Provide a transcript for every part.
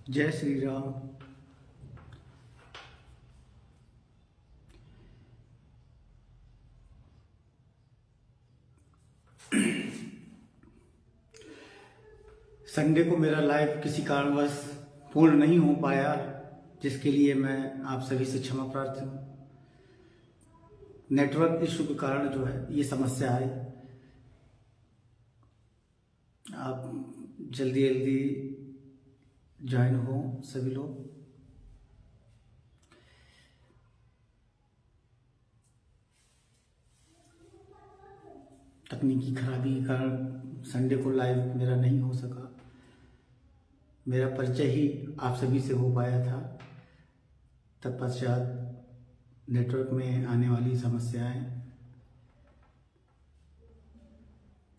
जय श्री राम। संडे को मेरा लाइव किसी कारणवश पूर्ण नहीं हो पाया, जिसके लिए मैं आप सभी से क्षमा प्रार्थी हूँ। नेटवर्क इशू के कारण जो है ये समस्या आई। आप जल्दी जल्दी ज्वाइन हो सभी लोग। तकनीकी खराबी के कारण संडे को लाइव मेरा नहीं हो सका। मेरा परिचय ही आप सभी से हो पाया था, तत्पश्चात नेटवर्क में आने वाली समस्याएं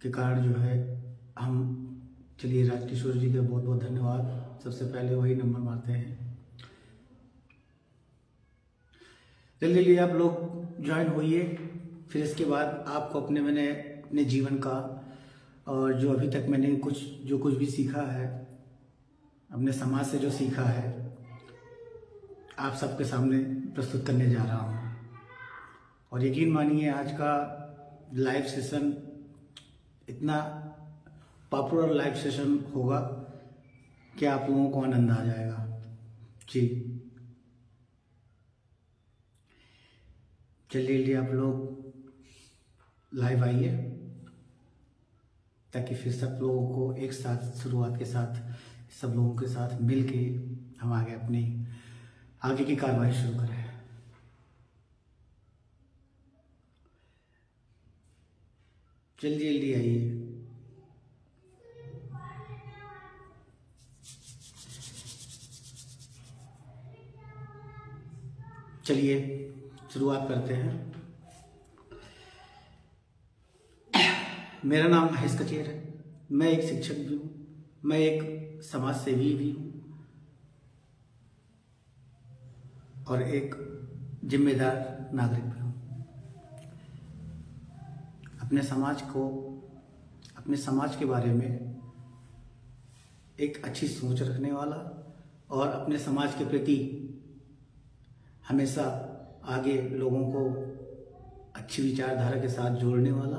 के कारण जो है हम चलिए राजकिशोर जी का बहुत बहुत धन्यवाद। सबसे पहले वही नंबर मारते हैं। जल्दी जल्दी आप लोग ज्वाइन होइए। फिर इसके बाद आपको अपने जीवन का और जो अभी तक मैंने कुछ भी सीखा है, अपने समाज से जो सीखा है, आप सबके सामने प्रस्तुत करने जा रहा हूँ। और यकीन मानिए आज का लाइव सेशन इतना पॉपुलर लाइव सेशन होगा कि आप लोगों को आनंद आ जाएगा। जी जल्दी जल्दी आप लोग लाइव आइए, ताकि फिर सब लोगों को एक साथ शुरुआत के साथ सब लोगों के साथ मिल के हम आगे की कार्रवाई शुरू करें। जल्दी जल्दी आइए। चलिए शुरुआत करते हैं। मेरा नाम महेश कचेर है। मैं एक शिक्षक भी हूँ, मैं एक समाज सेवी भी हूँ और एक जिम्मेदार नागरिक भी हूँ। अपने समाज के बारे में एक अच्छी सोच रखने वाला और अपने समाज के प्रति हमेशा आगे लोगों को अच्छी विचारधारा के साथ जोड़ने वाला,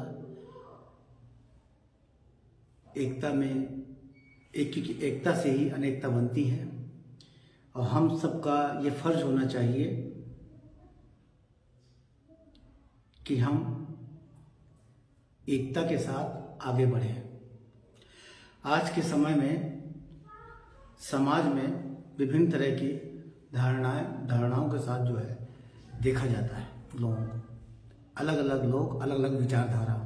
एकता से ही अनेकता बनती है। और हम सबका ये फर्ज होना चाहिए कि हम एकता के साथ आगे बढ़ें। आज के समय में समाज में विभिन्न तरह की धारणाओं के साथ जो है देखा जाता है लोगों को। अलग अलग लोग, अलग अलग विचारधारा।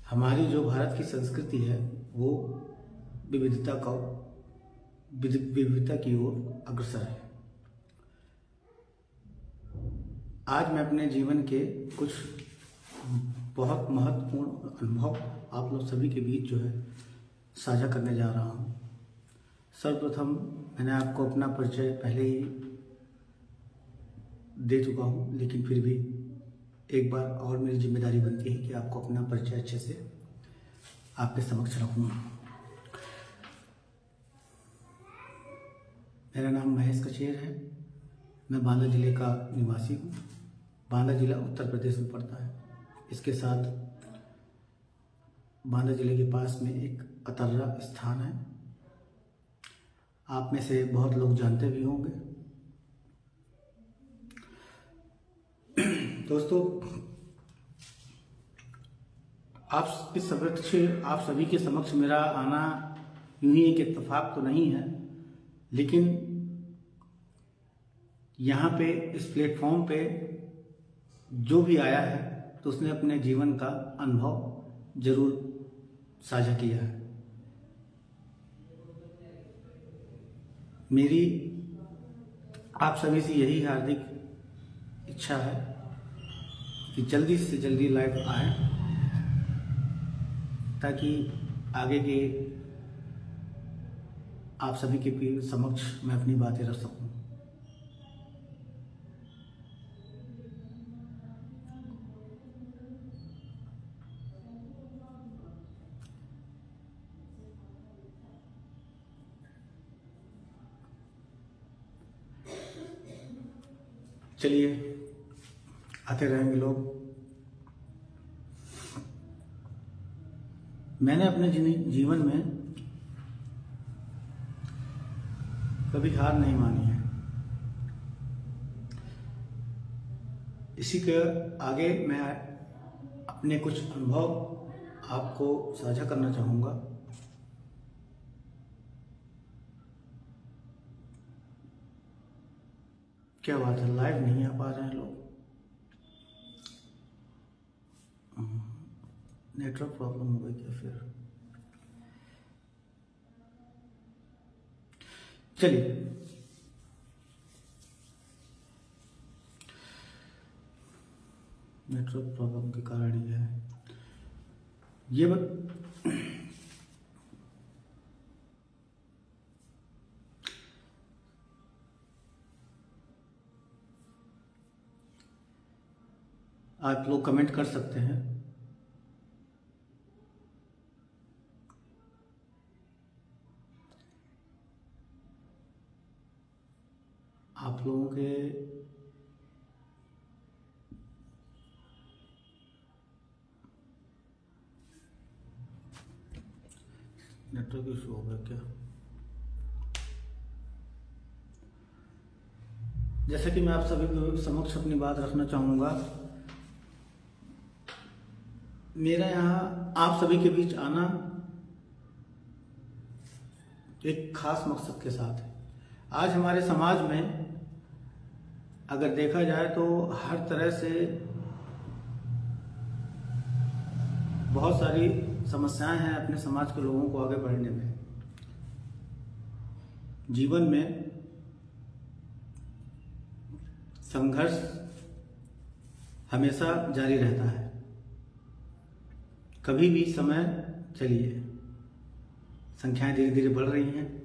हमारी जो भारत की संस्कृति है वो विविधता की ओर अग्रसर है। आज मैं अपने जीवन के कुछ बहुत महत्वपूर्ण अनुभव आप लोग सभी के बीच जो है साझा करने जा रहा हूँ। सर्वप्रथम मैंने आपको अपना परिचय पहले ही दे चुका हूँ, लेकिन फिर भी एक बार और मेरी जिम्मेदारी बनती है कि आपको अपना परिचय अच्छे से आपके समक्ष रखूँ। मेरा नाम महेश कचेर है। मैं बांदा जिले का निवासी हूँ। बांदा जिला उत्तर प्रदेश में पड़ता है। इसके साथ बांदा जिले के पास में एक अतर्रा स्थान है। आप में से बहुत लोग जानते भी होंगे। दोस्तों, आप सभी के समक्ष मेरा आना यूं ही एक इत्तेफाक तो नहीं है, लेकिन यहाँ पे इस प्लेटफॉर्म पे जो भी आया है तो उसने अपने जीवन का अनुभव जरूर साझा किया है। मेरी आप सभी से यही हार्दिक इच्छा है कि जल्दी से जल्दी लाइव आए, ताकि आगे के आप सभी के समक्ष मैं अपनी बातें रख सकूं। चलिए, आते रहेंगे लोग। मैंने अपने जीवन में कभी हार नहीं मानी है। इसी के आगे मैं अपने कुछ अनुभव आपको साझा करना चाहूँगा। क्या बात है, लाइव नहीं आ पा रहे हैं लोग? नेटवर्क प्रॉब्लम हो गई क्या फिर? चलिए, नेटवर्क प्रॉब्लम के कारण ये है। ये आप लोग कमेंट कर सकते हैं। आप लोगों के नेटवर्क इशू हो गया क्या? जैसा कि मैं आप सभी के समक्ष अपनी बात रखना चाहूँगा, मेरा यहाँ आप सभी के बीच आना एक खास मकसद के साथ है। आज हमारे समाज में अगर देखा जाए तो हर तरह से बहुत सारी समस्याएं हैं अपने समाज के लोगों को आगे बढ़ने में। जीवन में संघर्ष हमेशा जारी रहता है। कभी भी समय, चलिए, संख्याएं धीरे धीरे बढ़ रही हैं।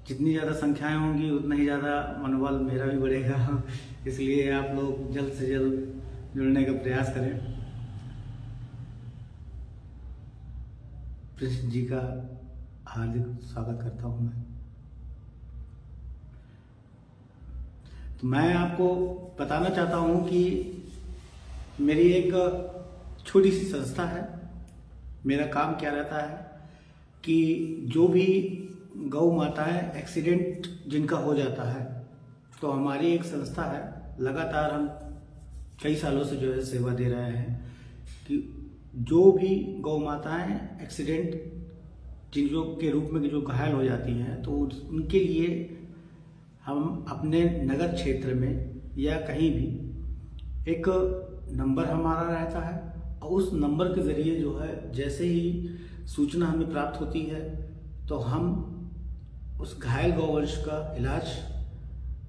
जितनी ज़्यादा संख्याएं होंगी उतना ही ज़्यादा मनोबल मेरा भी बढ़ेगा। इसलिए आप लोग जल्द से जल्द जुड़ने का प्रयास करें। प्रिंस जी का हार्दिक स्वागत करता हूं मैं। तो मैं आपको बताना चाहता हूं कि मेरी एक छोटी सी संस्था है। मेरा काम क्या रहता है कि जो भी गौ माताएं एक्सीडेंट जिनका हो जाता है, तो हमारी एक संस्था है, लगातार हम कई सालों से जो है सेवा दे रहे हैं कि जो भी गौ माताएं एक्सीडेंट जिनों के रूप में जो घायल हो जाती हैं, तो उनके लिए हम अपने नगर क्षेत्र में या कहीं भी एक नंबर हमारा रहता है, और उस नंबर के जरिए जो है जैसे ही सूचना हमें प्राप्त होती है तो हम उस घायल गौवंश का इलाज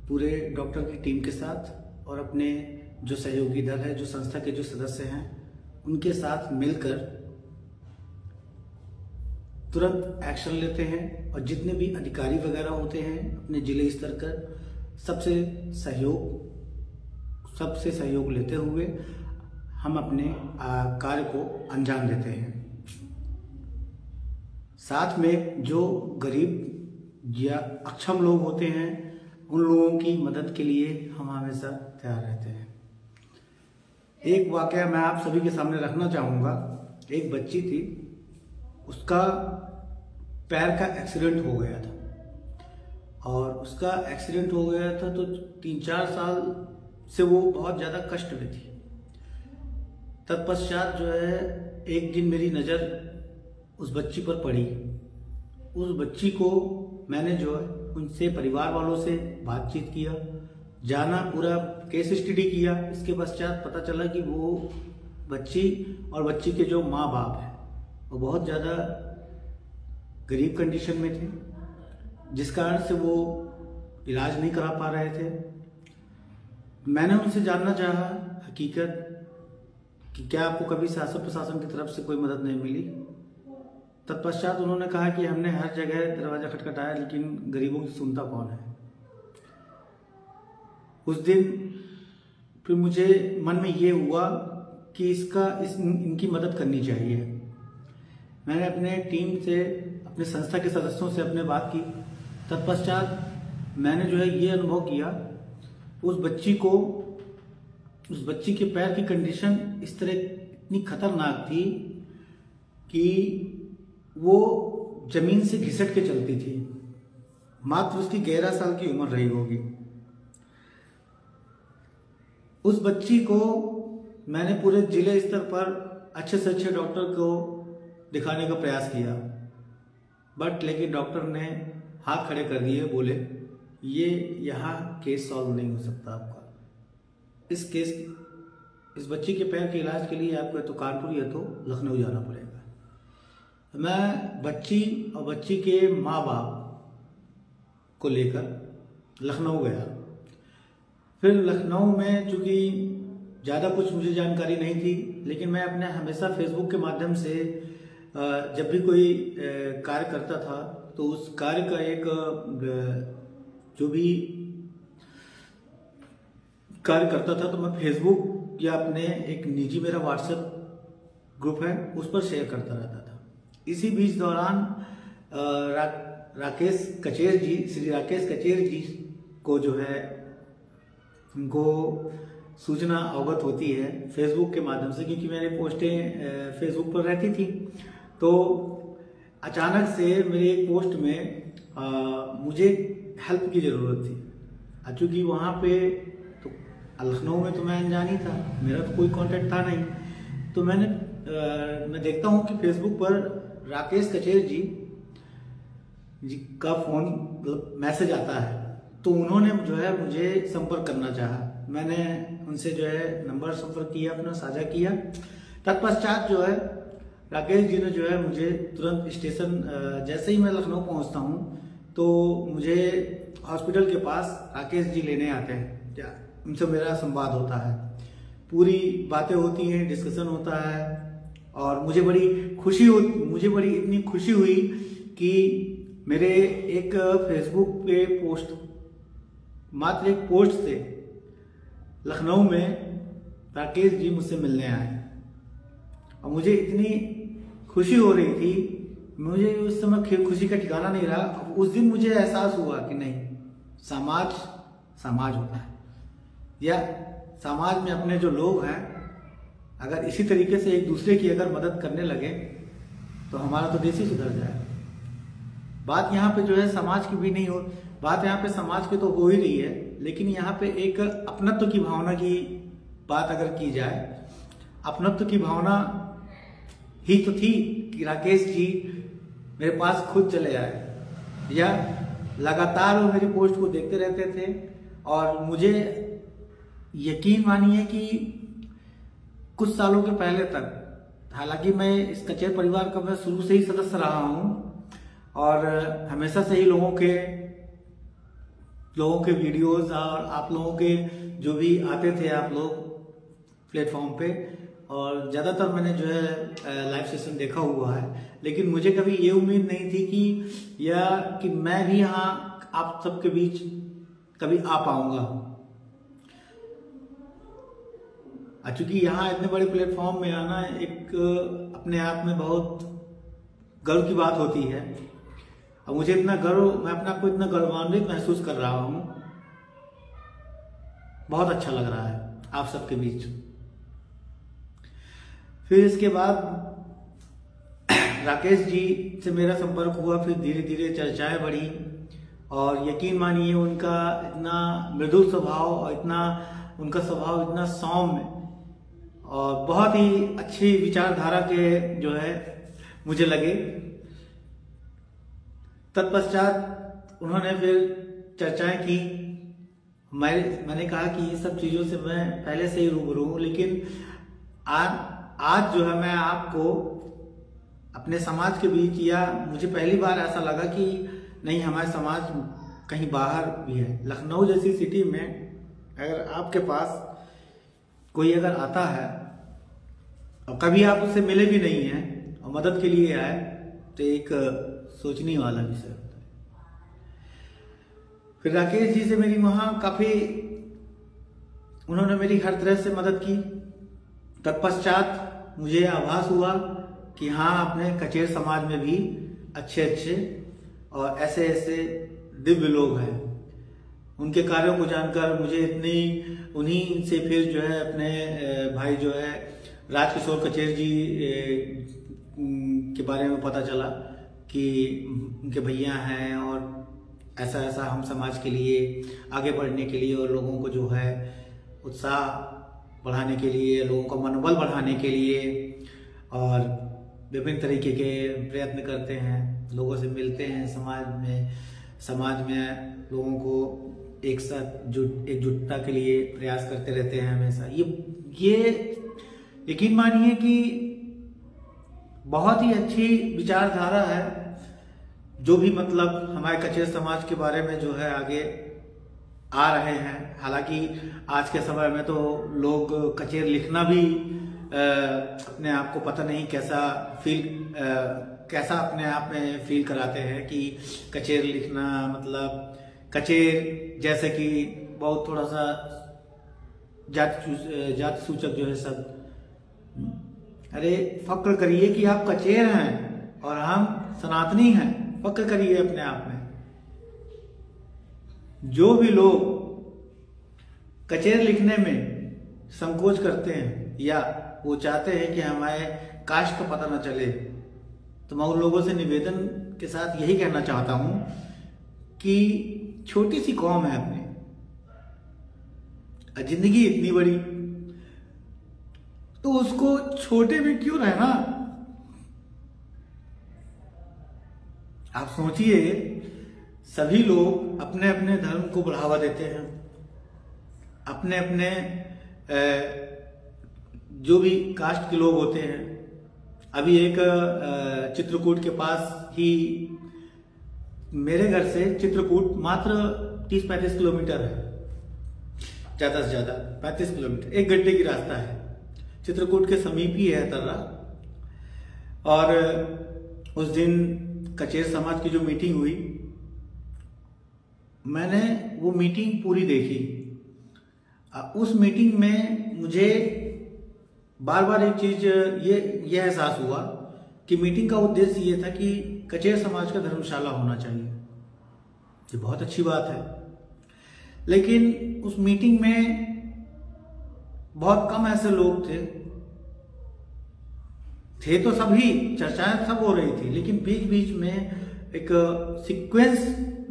पूरे डॉक्टर की टीम के साथ और अपने जो सहयोगी दल है, जो संस्था के जो सदस्य हैं, उनके साथ मिलकर तुरंत एक्शन लेते हैं। और जितने भी अधिकारी वगैरह होते हैं अपने जिले स्तर पर सबसे सहयोग लेते हुए हम अपने कार्य को अंजाम देते हैं। साथ में जो गरीब या अक्षम लोग होते हैं उन लोगों की मदद के लिए हम हमेशा तैयार रहते हैं। एक वाकया मैं आप सभी के सामने रखना चाहूँगा। एक बच्ची थी, उसका पैर का एक्सीडेंट हो गया था, और उसका एक्सीडेंट हो गया था तो 3-4 साल से वो बहुत ज़्यादा कष्ट में थी। तत्पश्चात जो है एक दिन मेरी नज़र उस बच्ची पर पड़ी। उस बच्ची को मैंने जो है उनसे, परिवार वालों से बातचीत किया, जाना, पूरा केस स्टडी किया। इसके पश्चात पता चला कि वो बच्ची और बच्ची के जो माँ बाप हैं वो बहुत ज़्यादा गरीब कंडीशन में थे, जिस कारण से वो इलाज नहीं करा पा रहे थे। मैंने उनसे जानना चाहा हकीकत कि क्या आपको कभी शासन प्रशासन की तरफ से कोई मदद नहीं मिली। तत्पश्चात उन्होंने कहा कि हमने हर जगह दरवाजा खटखटाया, लेकिन गरीबों की सुनता कौन है। उस दिन फिर मुझे मन में ये हुआ कि इनकी मदद करनी चाहिए। मैंने अपने टीम से, अपने संस्था के सदस्यों से अपने बात की। तत्पश्चात मैंने जो है ये अनुभव किया उस बच्ची के पैर की कंडीशन इस तरह इतनी खतरनाक थी कि वो जमीन से घिसट के चलती थी। मात्र उसकी 11 साल की उम्र रही होगी। उस बच्ची को मैंने पूरे जिले स्तर पर अच्छे से अच्छे डॉक्टर को दिखाने का प्रयास किया, बट लेकिन डॉक्टर ने हाथ खड़े कर दिए, बोले ये यहाँ केस सॉल्व नहीं हो सकता आपका। इस बच्ची के पैर के इलाज के लिए आपको या तो कानपुर या तो लखनऊ जाना पड़ेगा। मैं बच्ची और बच्ची के माँ बाप को लेकर लखनऊ गया। फिर लखनऊ में चूंकि ज़्यादा कुछ मुझे जानकारी नहीं थी, लेकिन मैं अपने हमेशा फेसबुक के माध्यम से जब भी कोई कार्य करता था तो उस कार्य का एक जो भी कार्य करता था तो मैं फेसबुक या अपने एक निजी मेरा व्हाट्सएप ग्रुप है उस पर शेयर करता रहता था। इसी बीच दौरान श्री राकेश कचेर जी को जो है उनको सूचना अवगत होती है फेसबुक के माध्यम से, क्योंकि मेरी पोस्टें फेसबुक पर रहती थी। तो अचानक से मेरे एक पोस्ट में मुझे हेल्प की ज़रूरत थी। चूँकि वहाँ पे तो लखनऊ में तो मैं अनजान ही था, मेरा तो कोई कांटेक्ट था नहीं। तो मैं देखता हूँ कि फेसबुक पर राकेश कचेर जी का फोन मैसेज आता है, तो उन्होंने जो है मुझे संपर्क करना चाहा। मैंने उनसे जो है नंबर संपर्क किया, अपना साझा किया। तत्पश्चात जो है राकेश जी ने जो है मुझे तुरंत स्टेशन, जैसे ही मैं लखनऊ पहुंचता हूं तो मुझे हॉस्पिटल के पास राकेश जी लेने आते हैं। उनसे मेरा संवाद होता है, पूरी बातें होती हैं, डिस्कशन होता है और मुझे बड़ी इतनी खुशी हुई कि मेरे एक फेसबुक पे पोस्ट, मात्र एक पोस्ट से लखनऊ में राकेश जी मुझसे मिलने आए और मुझे इतनी खुशी हो रही थी, मुझे उस समय खुशी का ठिकाना नहीं रहा। उस दिन मुझे एहसास हुआ कि नहीं, समाज होता है, या समाज में अपने जो लोग हैं अगर इसी तरीके से एक दूसरे की अगर मदद करने लगे तो हमारा तो देश ही सुधर जाए। बात यहाँ पे जो है समाज की भी नहीं हो, बात यहाँ पे समाज की तो हो ही रही है, लेकिन यहाँ पे एक अपनत्व की भावना की बात अगर की जाए, अपनत्व की भावना ही तो थी कि राकेश जी मेरे पास खुद चले आए, या लगातार वो मेरी पोस्ट को देखते रहते थे। और मुझे यकीन मानिए कि कुछ सालों के पहले तक, हालांकि मैं इस कचेर परिवार का मैं शुरू से ही सदस्य रहा हूँ और हमेशा से ही लोगों के वीडियोस और आप लोगों के जो भी आते थे आप लोग प्लेटफॉर्म पे, और ज़्यादातर मैंने जो है लाइव सेशन देखा हुआ है, लेकिन मुझे कभी ये उम्मीद नहीं थी कि मैं भी यहाँ आप सबके बीच कभी आ पाऊंगा। चूंकि यहाँ इतने बड़े प्लेटफॉर्म में आना एक अपने आप में बहुत गर्व की बात होती है और मुझे इतना गर्व, मैं अपने आप को इतना गौरवान्वित महसूस कर रहा हूँ। बहुत अच्छा लग रहा है आप सबके बीच। फिर इसके बाद राकेश जी से मेरा संपर्क हुआ, फिर धीरे धीरे चर्चाएं बढ़ी और यकीन मानिए उनका इतना मृदुल स्वभाव और उनका स्वभाव इतना सौम्य और बहुत ही अच्छी विचारधारा के जो है मुझे लगे। तत्पश्चात उन्होंने फिर चर्चाएं की। मैंने कहा कि ये सब चीज़ों से मैं पहले से ही रूबरू हूँ, लेकिन आज जो है मैं आपको अपने समाज के बीच, या मुझे पहली बार ऐसा लगा कि नहीं, हमारे समाज कहीं बाहर भी है। लखनऊ जैसी सिटी में अगर आपके पास कोई अगर आता है और कभी आप उससे मिले भी नहीं हैं और मदद के लिए आए, तो एक सोचने वाला विषय होता है। फिर राकेश जी से मेरी वहाँ काफ़ी, उन्होंने मेरी हर तरह से मदद की। तत्पश्चात मुझे आभास हुआ कि हाँ, अपने कचेर समाज में भी अच्छे और ऐसे दिव्य लोग हैं। उनके कार्यों को जानकर मुझे उन्हीं से फिर जो है अपने भाई जो है राजकिशोर कचेर जी के बारे में पता चला कि उनके भैया हैं और ऐसा ऐसा हम समाज के लिए आगे बढ़ने के लिए और लोगों को जो है उत्साह बढ़ाने के लिए, लोगों का मनोबल बढ़ाने के लिए और विभिन्न तरीके के प्रयत्न करते हैं, लोगों से मिलते हैं, समाज में लोगों को एक साथ एकजुटता के लिए प्रयास करते रहते हैं हमेशा। ये यकीन मानिए कि बहुत ही अच्छी विचारधारा है जो भी मतलब हमारे कचेर समाज के बारे में जो है आगे आ रहे हैं। हालांकि आज के समय में तो लोग कचेर लिखना भी अपने आप को पता नहीं कैसा अपने आप में फील कराते हैं कि कचेर लिखना मतलब कचेर जैसे कि बहुत थोड़ा सा जाति सूचक जो है सब। अरे फक्र करिए कि आप कचेर हैं और हम सनातनी हैं, फक्र करिए अपने आप में। जो भी लोग कचेर लिखने में संकोच करते हैं या वो चाहते हैं कि हमारे कास्ट का पता न चले, तो मैं उन लोगों से निवेदन के साथ यही कहना चाहता हूं कि छोटी सी कौम है अपनी, जिंदगी इतनी बड़ी, तो उसको छोटे में क्यों रहना। आप सोचिए, सभी लोग अपने अपने धर्म को बढ़ावा देते हैं, अपने अपने जो भी कास्ट के लोग होते हैं। अभी एक चित्रकूट के पास ही मेरे घर से चित्रकूट मात्र 30-35 किलोमीटर है, ज्यादा से ज्यादा 35 किलोमीटर, 1 घंटे की रास्ता है। चित्रकूट के समीप ही है तर्रा। और उस दिन कचेर समाज की जो मीटिंग हुई, मैंने वो मीटिंग पूरी देखी। उस मीटिंग में मुझे बार बार एक चीज ये एहसास हुआ कि मीटिंग का उद्देश्य ये था कि कचेर समाज का धर्मशाला होना चाहिए। ये बहुत अच्छी बात है, लेकिन उस मीटिंग में बहुत कम ऐसे लोग थे तो सभी चर्चाएं सब हो रही थी, लेकिन बीच बीच में एक सीक्वेंस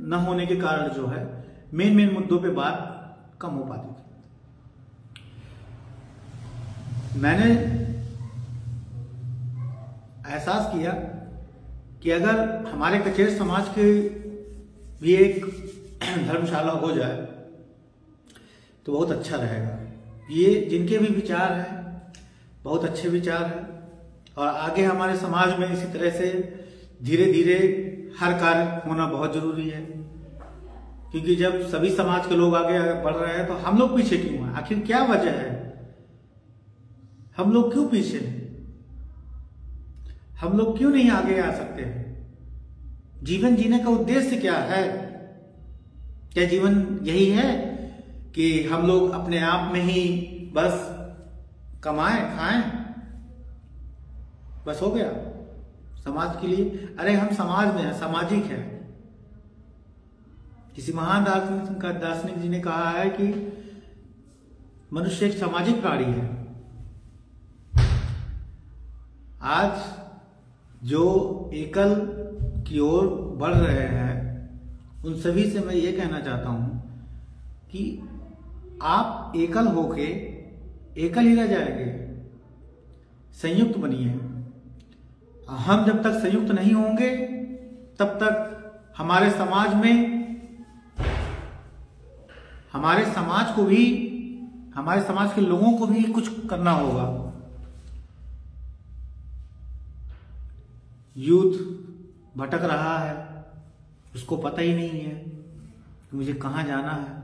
न होने के कारण जो है मेन मुद्दों पे बात कम हो पाती थी। मैंने एहसास किया कि अगर हमारे कचेर समाज के भी एक धर्मशाला हो जाए तो बहुत अच्छा रहेगा। ये जिनके भी विचार हैं बहुत अच्छे विचार हैं, और आगे हमारे समाज में इसी तरह से धीरे धीरे हर कार्य होना बहुत जरूरी है। क्योंकि जब सभी समाज के लोग आगे बढ़ रहे हैं तो हम लोग पीछे क्यों हैं? आखिर क्या वजह है? हम लोग क्यों पीछे हैं? हम लोग क्यों नहीं आगे आ सकते हैं? जीवन जीने का उद्देश्य क्या है? क्या जीवन यही है कि हम लोग अपने आप में ही बस कमाएं खाएं, बस हो गया समाज के लिए? अरे हम समाज में हैं, सामाजिक हैं। किसी महान दार्शनिक जी ने कहा है कि मनुष्य एक सामाजिक प्राणी है। आज जो एकल की ओर बढ़ रहे हैं उन सभी से मैं ये कहना चाहता हूं कि आप एकल होके एकल ही रह जाएंगे, संयुक्त बनिए। हम जब तक संयुक्त नहीं होंगे तब तक हमारे समाज में हमारे समाज के लोगों को भी कुछ करना होगा। यूथ भटक रहा है, उसको पता ही नहीं है कि मुझे कहां जाना है।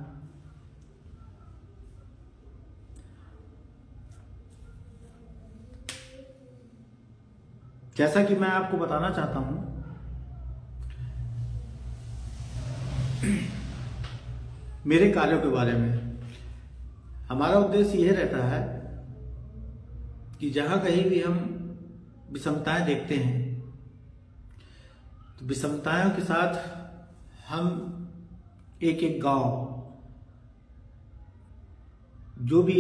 जैसा कि मैं आपको बताना चाहता हूं, मेरे कार्यों के बारे में हमारा उद्देश्य यह रहता है कि जहां कहीं भी हम विषमताएं देखते हैं तो विषमताओं के साथ हम एक एक गांव, जो भी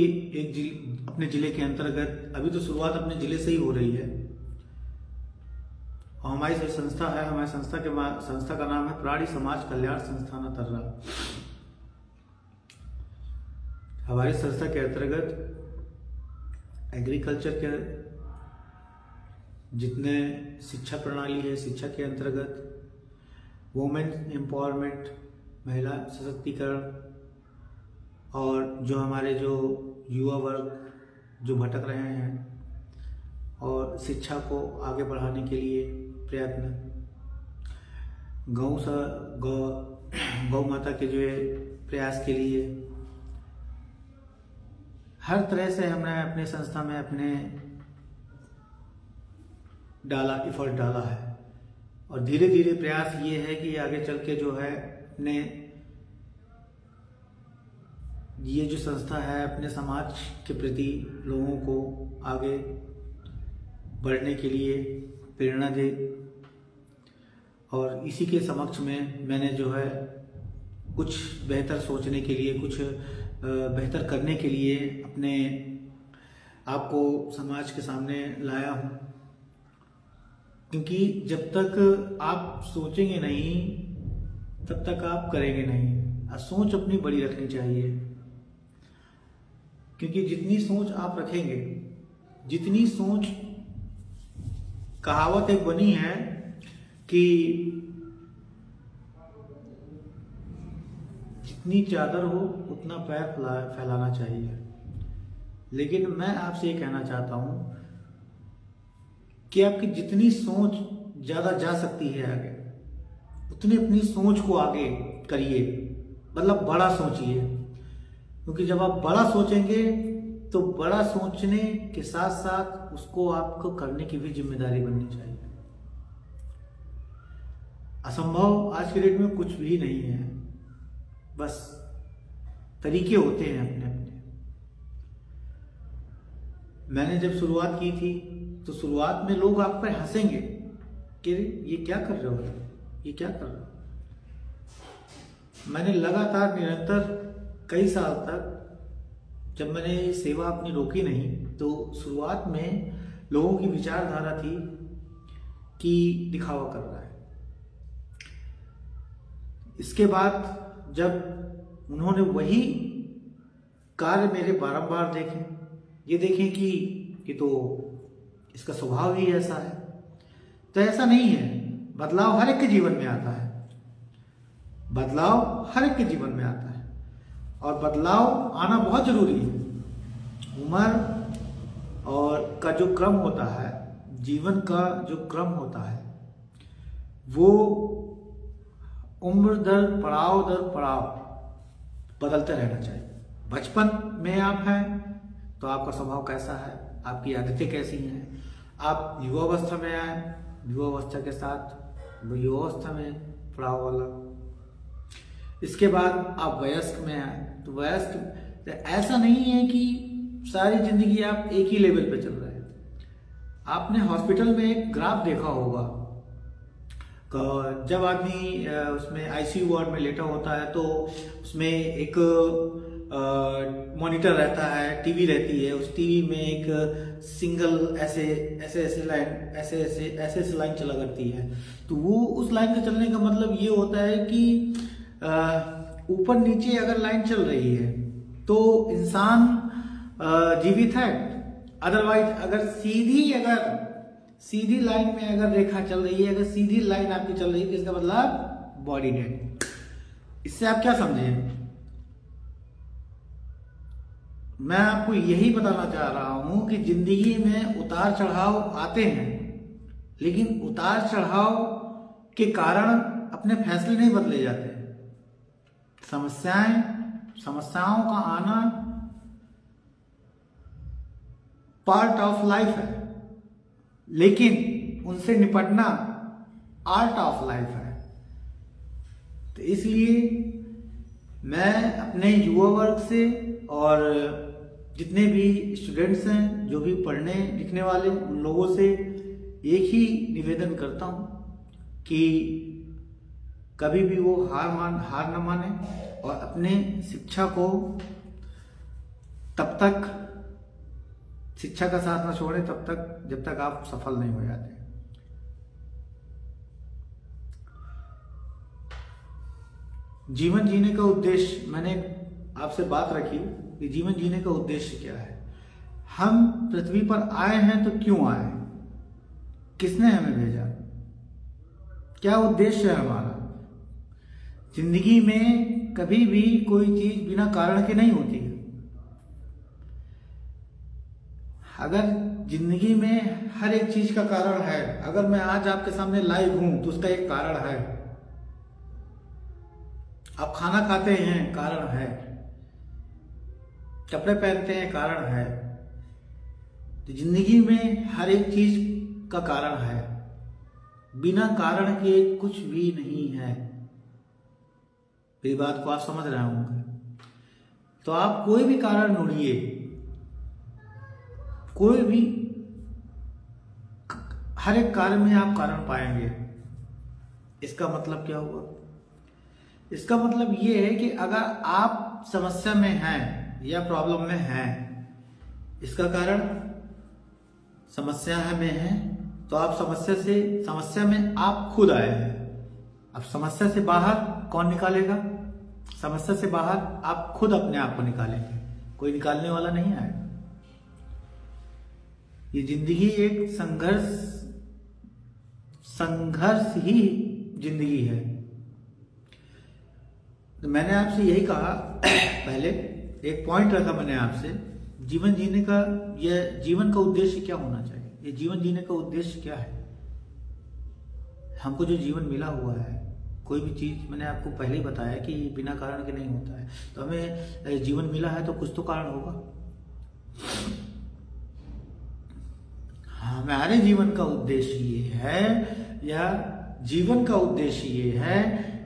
अपने जिले के अंतर्गत, अभी तो शुरुआत अपने जिले से ही हो रही है, और हमारी जो संस्था है, हमारी संस्था का नाम है प्राणी समाज कल्याण संस्थान तर्रा। हमारी संस्था के अंतर्गत एग्रीकल्चर के जितने शिक्षा प्रणाली है, शिक्षा के अंतर्गत वुमेन एम्पावरमेंट, महिला सशक्तिकरण, और जो हमारे जो युवा वर्ग जो भटक रहे हैं और शिक्षा को आगे बढ़ाने के लिए प्रयत्न, गौ माता के जो प्रयास के लिए हर तरह से हमने अपने संस्था में एफर्ट डाला है। और धीरे धीरे प्रयास ये है कि आगे चल के जो है अपने ये जो संस्था है अपने समाज के प्रति लोगों को आगे बढ़ने के लिए प्रेरणा दे। और इसी के समक्ष में मैंने जो है कुछ बेहतर सोचने के लिए, कुछ बेहतर करने के लिए अपने आप को समाज के सामने लाया हूँ। क्योंकि जब तक आप सोचेंगे नहीं तब तक आप करेंगे नहीं। सोच अपनी बड़ी रखनी चाहिए, क्योंकि जितनी सोच आप रखेंगे, जितनी सोच, कहावत एक बनी है कि जितनी चादर हो उतना पैर फैलाना चाहिए। लेकिन मैं आपसे ये कहना चाहता हूं कि आपकी जितनी सोच ज्यादा जा सकती है आगे, उतनी अपनी सोच को आगे करिए, मतलब बड़ा सोचिए। क्योंकि जब आप बड़ा सोचेंगे तो बड़ा सोचने के साथ साथ उसको आपको करने की भी जिम्मेदारी बननी चाहिए। असंभव आज के डेट में कुछ भी नहीं है, बस तरीके होते हैं अपने अपने। मैंने जब शुरुआत की थी तो शुरुआत में लोग आप पर हंसेंगे कि ये क्या कर रहे हो, ये क्या कर रहे हो। मैंने लगातार निरंतर कई साल तक, जब मैंने सेवा अपनी रोकी नहीं, तो शुरुआत में लोगों की विचारधारा थी कि दिखावा कर रहा है। इसके बाद जब उन्होंने वही कार्य मेरे बारंबार देखे, ये देखें कि ये तो इसका स्वभाव ही ऐसा है, तो ऐसा नहीं है। बदलाव हर एक के जीवन में आता है, बदलाव हर एक के जीवन में आता है, और बदलाव आना बहुत जरूरी है। उम्र और का जो क्रम होता है, जीवन का जो क्रम होता है, वो उम्र दर पड़ाव बदलते रहना चाहिए। बचपन में आप हैं तो आपका स्वभाव कैसा है, आपकी आदतें कैसी हैं। आप युवावस्था में आए, युवावस्था के साथ युवावस्था में पड़ाव वाला। इसके बाद आप वयस्क में आए तो वयस्क, तो ऐसा नहीं है कि सारी जिंदगी आप एक ही लेवल पे चल रहे हैं। आपने हॉस्पिटल में एक ग्राफ देखा होगा, जब आदमी उसमें आईसीयू वार्ड में लेटा होता है तो उसमें एक मॉनिटर रहता है, टीवी रहती है। उस टीवी में एक सिंगल ऐसे लाइन चला करती है। तो वो उस लाइन के चलने का मतलब ये होता है कि ऊपर नीचे अगर लाइन चल रही है तो इंसान जीवित है। अदरवाइज अगर सीधी लाइन में अगर रेखा चल रही है, अगर सीधी लाइन आपकी चल रही है तो इसका मतलब बॉडी डेड। इससे आप क्या समझे? मैं आपको यही बताना चाह रहा हूं कि जिंदगी में उतार चढ़ाव आते हैं, लेकिन उतार चढ़ाव के कारण अपने फैसले नहीं बदले जाते। समस्याओं का आना पार्ट ऑफ लाइफ है, लेकिन उनसे निपटना आर्ट ऑफ लाइफ है। तो इसलिए मैं अपने युवा वर्ग से और जितने भी स्टूडेंट्स हैं, जो भी पढ़ने लिखने वाले, उन लोगों से एक ही निवेदन करता हूं कि कभी भी वो हार न माने और अपने शिक्षा को तब तक शिक्षा का साथ ना छोड़ें, तब तक जब तक आप सफल नहीं हो जाते। जीवन जीने का उद्देश्य, मैंने आपसे बात रखी कि जीवन जीने का उद्देश्य क्या है। हम पृथ्वी पर आए हैं तो क्यों आए, किसने हमें भेजा, क्या उद्देश्य है हमारा। जिंदगी में कभी भी कोई चीज बिना कारण के नहीं होती है। अगर जिंदगी में हर एक चीज का कारण है, अगर मैं आज आपके सामने लाइव हूं तो उसका एक कारण है। आप खाना खाते हैं, कारण है। कपड़े पहनते हैं, कारण है। तो जिंदगी में हर एक चीज का कारण है, बिना कारण के कुछ भी नहीं है। मेरी बात को आप समझ रहे होंगे। तो आप कोई भी कारण ढूंढिए, कोई भी, हर एक कार्य में आप कारण पाएंगे। इसका मतलब क्या हुआ? इसका मतलब ये है कि अगर आप समस्या में हैं या प्रॉब्लम में हैं, इसका कारण समस्या में है, तो आप समस्या में आप खुद आए हैं। अब समस्या से बाहर कौन निकालेगा? समस्या से बाहर आप खुद अपने आप को निकालेंगे, कोई निकालने वाला नहीं आएगा। ये जिंदगी एक संघर्ष ही जिंदगी है। तो मैंने आपसे यही कहा, पहले एक पॉइंट रखा मैंने आपसे, जीवन जीने का, यह जीवन का उद्देश्य क्या होना चाहिए। ये जीवन जीने का उद्देश्य क्या है? हमको जो जीवन मिला हुआ है, कोई भी चीज, मैंने आपको पहले ही बताया कि बिना कारण के नहीं होता है। तो हमें जीवन मिला है तो कुछ तो कारण होगा। हमारे जीवन का उद्देश्य ये है, या जीवन का उद्देश्य ये है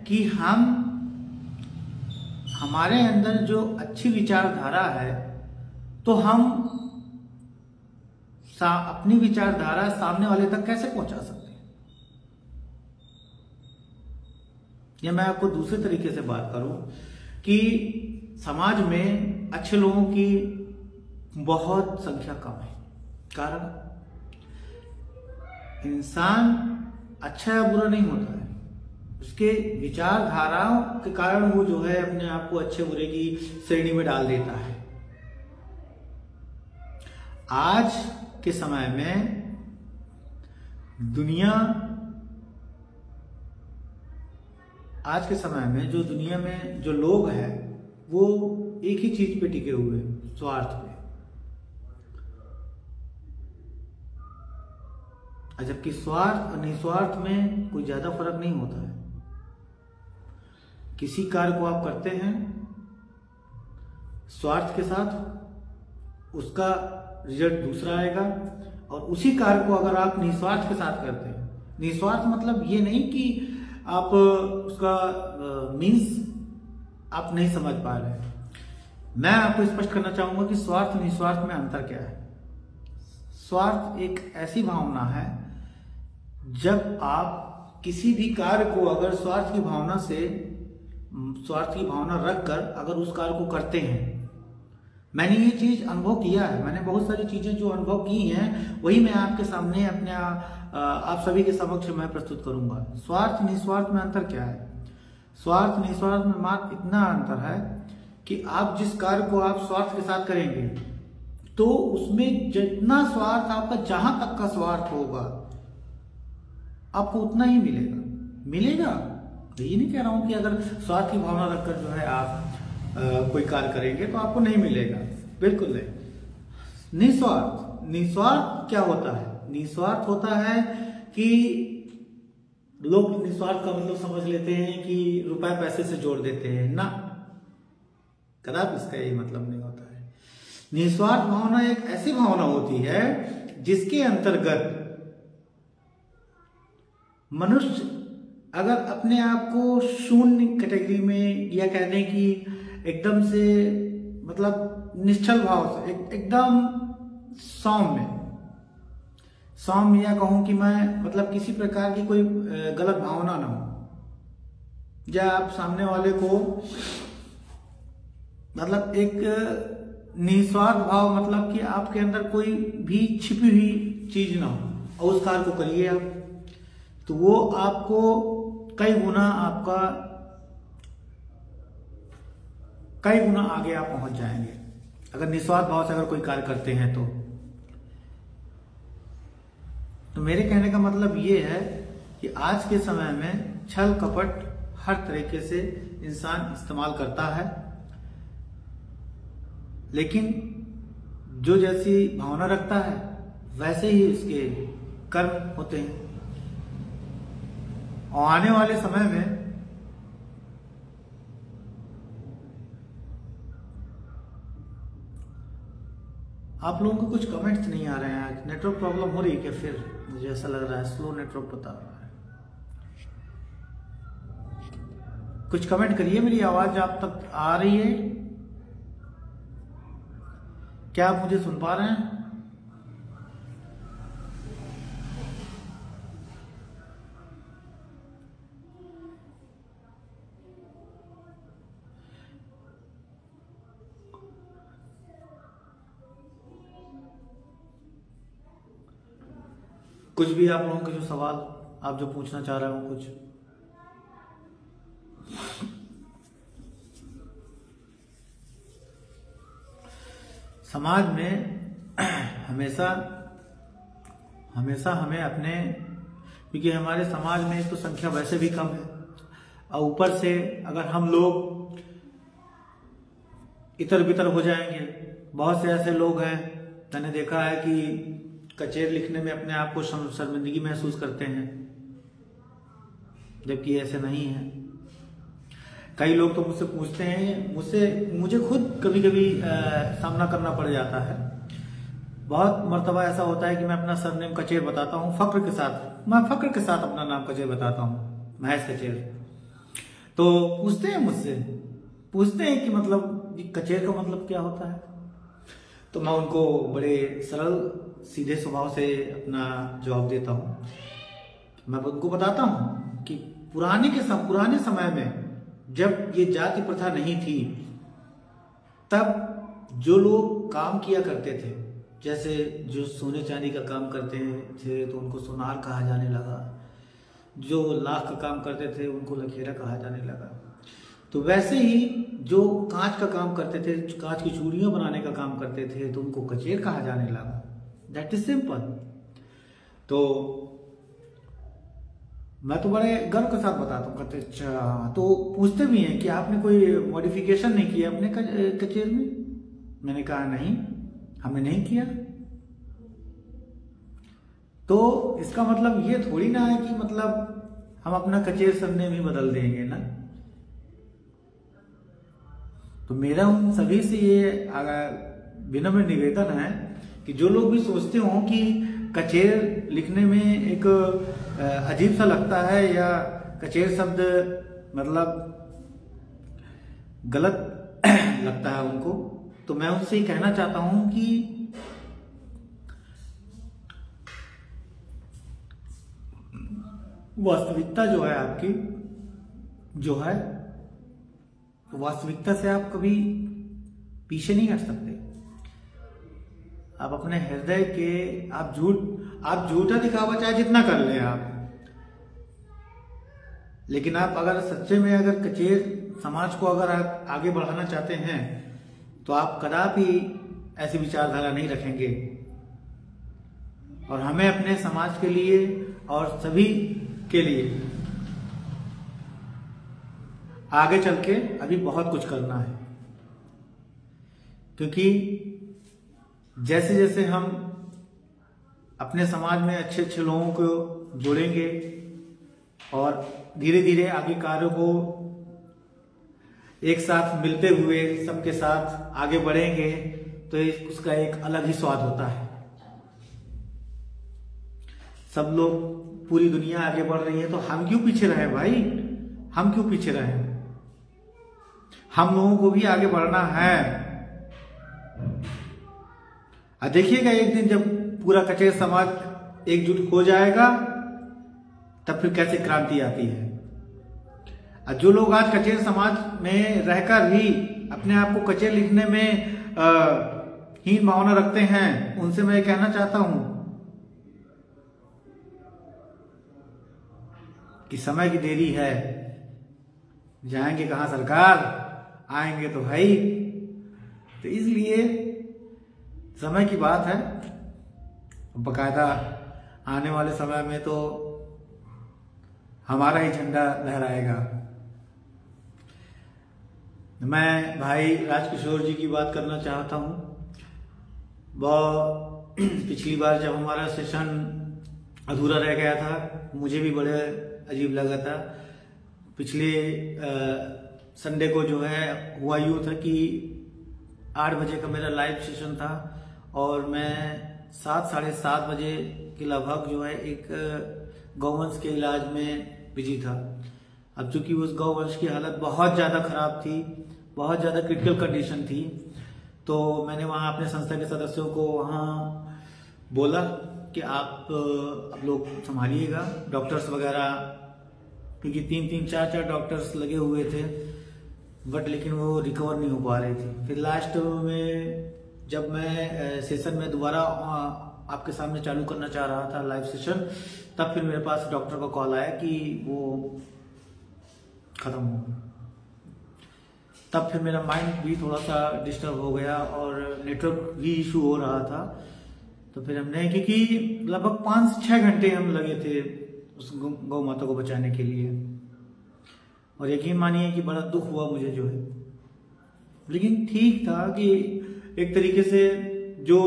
कि हमारे अंदर जो अच्छी विचारधारा है, तो हम अपनी विचारधारा सामने वाले तक कैसे पहुंचा सकते हैं। या मैं आपको दूसरे तरीके से बात करूं कि समाज में अच्छे लोगों की बहुत संख्या कम है। कारण, इंसान अच्छा या बुरा नहीं होता है, उसके विचारधाराओं के कारण वो जो है अपने आप को अच्छे बुरे की श्रेणी में डाल देता है। आज के समय में जो दुनिया में जो लोग हैं, वो एक ही चीज पे टिके हुए हैं, स्वार्थ पे। जबकि स्वार्थ और निस्वार्थ में कोई ज्यादा फर्क नहीं होता है। किसी कार्य को आप करते हैं स्वार्थ के साथ, उसका रिजल्ट दूसरा आएगा। और उसी कार्य को अगर आप निस्वार्थ के साथ करते हैं, निस्वार्थ मतलब ये नहीं कि आप उसका मीन्स आप नहीं समझ पा रहे हैं। मैं आपको स्पष्ट करना चाहूंगा कि स्वार्थ और निस्वार्थ में अंतर क्या है। स्वार्थ एक ऐसी भावना है, जब आप किसी भी कार्य को अगर स्वार्थ की भावना रखकर अगर उस कार्य को करते हैं। मैंने ये चीज अनुभव किया है, मैंने बहुत सारी चीजें जो अनुभव की हैं, वही मैं आपके सामने अपने आप सभी के समक्ष मैं प्रस्तुत करूंगा। स्वार्थ निस्वार्थ में अंतर क्या है? स्वार्थ निस्वार्थ में मात्र इतना अंतर है कि आप जिस कार्य को आप स्वार्थ के साथ करेंगे, तो उसमें जितना स्वार्थ आपका, जहां तक का स्वार्थ होगा, आपको उतना ही मिलेगा। ये नहीं कह रहा हूं कि अगर स्वार्थ की भावना रखकर जो है आप कोई कार्य करेंगे तो आपको नहीं मिलेगा, बिल्कुल नहीं। निस्वार्थ क्या होता है? निस्वार्थ होता है कि लोग निस्वार्थ का मतलब समझ लेते हैं कि रुपए पैसे से जोड़ देते हैं ना, कदापि इसका यही मतलब नहीं होता है। निस्वार्थ भावना एक ऐसी भावना होती है जिसके अंतर्गत मनुष्य अगर अपने आप को शून्य कैटेगरी में, या कहने की एकदम से मतलब निश्चल भाव से, एकदम सौम्य, या कहूं कि मैं मतलब किसी प्रकार की कोई गलत भावना ना हो, या आप सामने वाले को मतलब एक निस्वार्थ भाव मतलब कि आपके अंदर कोई भी छिपी हुई चीज ना हो और उस कार्य को करिए आप, तो वो आपको कई गुना आगे आप पहुंच जाएंगे अगर निस्वार्थ भाव से अगर कोई कार्य करते हैं तो मेरे कहने का मतलब ये है कि आज के समय में छल कपट हर तरीके से इंसान इस्तेमाल करता है, लेकिन जो जैसी भावना रखता है वैसे ही उसके कर्म होते हैं। और आने वाले समय में आप लोगों को कुछ कमेंट्स नहीं आ रहे हैं। आज नेटवर्क प्रॉब्लम हो रही है क्या? फिर मुझे ऐसा लग रहा है स्लो नेटवर्क बता रहा है। कुछ कमेंट करिए, मेरी आवाज आप तक आ रही है? क्या आप मुझे सुन पा रहे हैं? कुछ भी आप लोगों के जो सवाल आप जो पूछना चाह रहे हो कुछ। समाज में हमेशा हमें अपने, क्योंकि हमारे समाज में एक तो संख्या वैसे भी कम है और ऊपर से अगर हम लोग इतर बितर हो जाएंगे, बहुत से ऐसे लोग हैं मैंने देखा है कि कचेर लिखने में अपने आप को शर्मिंदगी महसूस करते हैं, जबकि ऐसे नहीं है। कई लोग तो मुझसे पूछते हैं, मुझे खुद कभी कभी सामना करना पड़ जाता है। बहुत मर्तबा ऐसा होता है कि मैं अपना सरनेम कचेर बताता हूँ फक्र के साथ, मैं फक्र के साथ अपना नाम कचेर बताता हूँ, महेश कचेर। तो पूछते हैं मुझसे, पूछते हैं कि मतलब कचेर का मतलब क्या होता है? तो मैं उनको बड़े सरल सीधे स्वभाव से अपना जवाब देता हूँ। मैं उनको बताता हूँ कि पुराने समय में जब ये जाति प्रथा नहीं थी, तब जो लोग काम किया करते थे, जैसे जो सोने चांदी का काम करते थे तो उनको सोनार कहा जाने लगा, जो लाख का काम करते थे उनको लखेरा कहा जाने लगा। तो वैसे ही जो कांच का काम करते थे, कांच की चूड़ियां बनाने का काम करते थे, तो उनको कचेर कहा जाने लगा। That is simple. तो मैं तो बड़े गर्व के साथ बताता हूँ, कहते अच्छा। तो पूछते भी हैं कि आपने कोई मॉडिफिकेशन नहीं किया अपने कचेर में? मैंने कहा नहीं, हमने नहीं किया। तो इसका मतलब ये थोड़ी ना है कि मतलब हम अपना कचेर सरनेम ही बदल देंगे ना। तो मेरा उन सभी से ये विनम्र निवेदन है कि जो लोग भी सोचते हो कि कचेर लिखने में एक अजीब सा लगता है या कचेर शब्द मतलब गलत लगता है उनको, तो मैं उनसे ही कहना चाहता हूं कि वास्तविकता जो है आपकी जो है, तो वास्तविकता से आप कभी पीछे नहीं हट सकते। आप अपने हृदय के आप झूठा दिखावा चाहे जितना कर लें आप, लेकिन आप अगर सच्चे में अगर कचेर समाज को अगर आप आगे बढ़ाना चाहते हैं तो आप कदापि ऐसी विचारधारा नहीं रखेंगे। और हमें अपने समाज के लिए और सभी के लिए आगे चल के अभी बहुत कुछ करना है, क्योंकि जैसे जैसे हम अपने समाज में अच्छे अच्छे लोगों को जोड़ेंगे और धीरे धीरे आगे कार्यों को एक साथ मिलते हुए सबके साथ आगे बढ़ेंगे, तो उसका एक अलग ही स्वाद होता है। सब लोग, पूरी दुनिया आगे बढ़ रही है, तो हम क्यों पीछे रहे भाई? हम क्यों पीछे रहे? हम लोगों को भी आगे बढ़ना है। देखिएगा एक दिन जब पूरा कचेर समाज एकजुट हो जाएगा, तब फिर कैसे क्रांति आती है। जो लोग आज कचेर समाज में रहकर भी अपने आप को कचेर लिखने में हीन भावना रखते हैं उनसे मैं कहना चाहता हूं कि समय की देरी है, जाएंगे कहां सरकार, आएंगे तो भाई। तो इसलिए समय की बात है, बकायदा आने वाले समय में तो हमारा ही झंडा लहराएगा। मैं भाई राजकिशोर जी की बात करना चाहता हूं। वो पिछली बार जब हमारा सेशन अधूरा रह गया था, मुझे भी बड़े अजीब लगा था। पिछले संडे को जो है हुआ यूं था कि 8 बजे का मेरा लाइव सेशन था और मैं 7 साढ़े 7 बजे के लगभग जो है एक गौवंश के इलाज में बिजी था। अब चूंकि उस गौवंश की हालत बहुत ज़्यादा खराब थी, बहुत ज़्यादा क्रिटिकल कंडीशन थी, तो मैंने वहाँ अपने संस्था के सदस्यों को वहाँ बोला कि आप लोग संभालिएगा, डॉक्टर्स वगैरह, क्योंकि 3-3 4-4 डॉक्टर्स लगे हुए थे, बट लेकिन वो रिकवर नहीं हो पा रही थी। फिर लास्ट में जब मैं सेशन में दोबारा आपके सामने चालू करना चाह रहा था लाइव सेशन, तब फिर मेरे पास डॉक्टर का कॉल आया कि वो खत्म हो। तब फिर मेरा माइंड भी थोड़ा सा डिस्टर्ब हो गया और नेटवर्क भी इशू हो रहा था। तो फिर हमने, क्योंकि लगभग 5-6 घंटे हम लगे थे उस गौ माता को बचाने के लिए, और यकीन मानिए कि बड़ा दुख हुआ मुझे जो है। लेकिन ठीक था कि एक तरीके से जो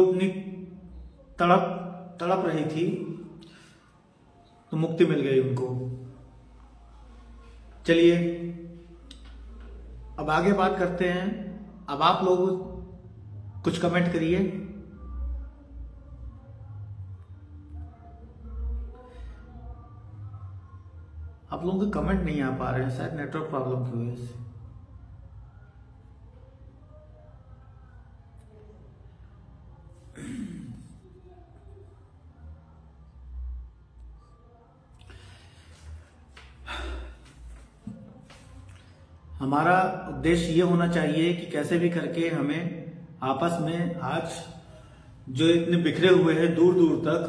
तड़प रही थी तो मुक्ति मिल गई उनको। चलिए अब आगे बात करते हैं। अब आप लोग कुछ कमेंट करिए। आप लोगों के कमेंट नहीं आ पा रहे हैं, शायद नेटवर्क प्रॉब्लम की वजह से। हमारा उद्देश्य ये होना चाहिए कि कैसे भी करके हमें आपस में, आज जो इतने बिखरे हुए हैं दूर दूर तक,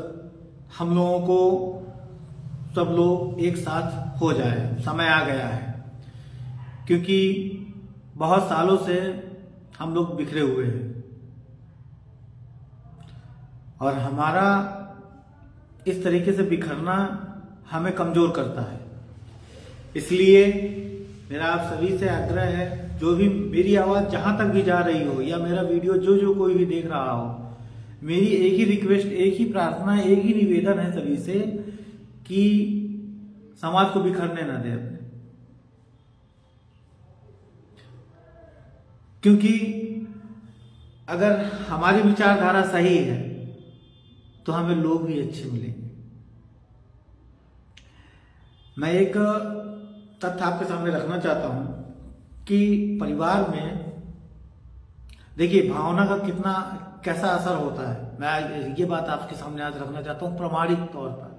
हम लोगों को सब लोग एक साथ हो जाए। समय आ गया है, क्योंकि बहुत सालों से हम लोग बिखरे हुए हैं और हमारा इस तरीके से बिखरना हमें कमजोर करता है। इसलिए मेरा आप सभी से आग्रह है, जो भी मेरी आवाज जहां तक भी जा रही हो या मेरा वीडियो जो कोई भी देख रहा हो, मेरी एक ही रिक्वेस्ट, एक ही प्रार्थना, एक ही निवेदन है सभी से कि समाज को बिखरने ना दे अपने। क्योंकि अगर हमारी विचारधारा सही है तो हमें लोग भी अच्छे मिलेंगे। मैं एक तथ्य आपके सामने रखना चाहता हूं कि परिवार में देखिए भावना का कैसा असर होता है। मैं ये बात आपके सामने आज रखना चाहता हूं प्रामाणिक तौर पर।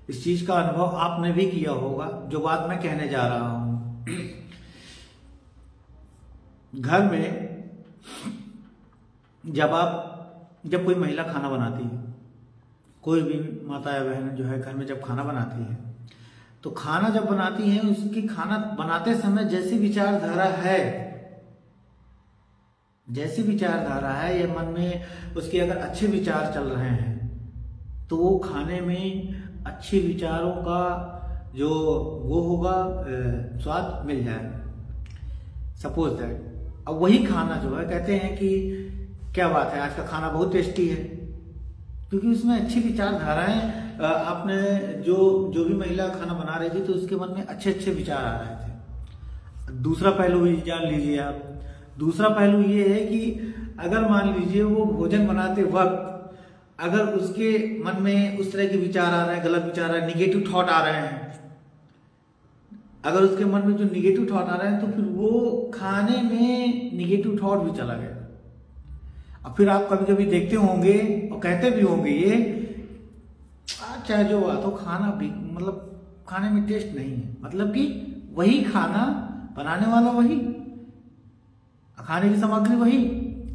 इस चीज का अनुभव आपने भी किया होगा, जो बात मैं कहने जा रहा हूं। घर में जब कोई महिला खाना बनाती है, कोई भी माता या बहन जो है घर में जब खाना बनाती है, तो खाना जब बनाती है, उसकी खाना बनाते समय जैसी विचारधारा है या मन में उसके अगर अच्छे विचार चल रहे हैं तो वो खाने में अच्छे विचारों का जो वो होगा स्वाद मिल जाएगा। सपोज दैट अब वही खाना जो है, कहते हैं कि क्या बात है आज का खाना बहुत टेस्टी है, क्योंकि उसमें अच्छी विचारधाराएं, आपने जो भी महिला खाना बना रही थी तो उसके मन में अच्छे अच्छे विचार आ रहे थे। दूसरा पहलू भी जान लीजिए आप। दूसरा पहलू ये है कि अगर मान लीजिए वो भोजन बनाते वक्त अगर उसके मन में उस तरह के विचार आ रहे हैं, गलत विचार आ रहे हैं, निगेटिव थॉट आ रहे हैं, अगर उसके मन में जो निगेटिव थॉट आ रहे हैं तो फिर वो खाने में निगेटिव थॉट भी चला गया। अब फिर आप कभी कभी देखते होंगे और कहते भी होंगे ये चाहे जो हुआ तो खाना भी मतलब खाने में टेस्ट नहीं है, मतलब कि वही खाना बनाने वाला वही, खाने की सामग्री वही,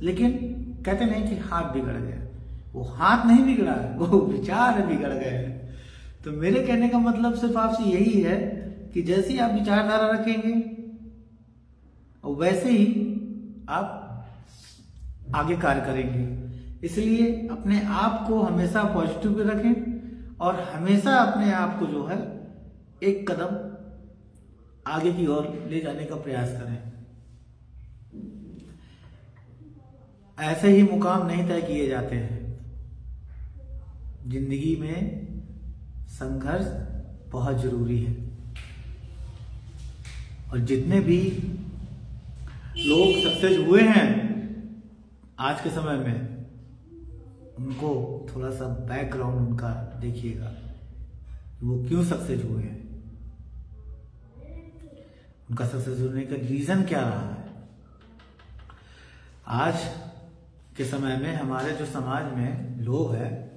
लेकिन कहते नहीं कि हाथ बिगड़ गया, वो हाथ नहीं बिगड़ा है, वो विचार बिगड़ गए हैं। तो मेरे कहने का मतलब सिर्फ आपसे यही है कि जैसे ही आप विचारधारा रखेंगे और वैसे ही आप आगे कार्य करेंगे। इसलिए अपने आप को हमेशा पॉजिटिव रखें और हमेशा अपने आप को जो है एक कदम आगे की ओर ले जाने का प्रयास करें। ऐसे ही मुकाम नहीं तय किए जाते हैं। जिंदगी में संघर्ष बहुत जरूरी है और जितने भी लोग सक्सेस हुए हैं आज के समय में, उनको थोड़ा सा बैकग्राउंड उनका देखिएगा, वो क्यों सक्सेस हुए हैं, उनका सक्सेस होने का रीजन क्या रहा है। आज के समय में हमारे जो समाज में लोग हैं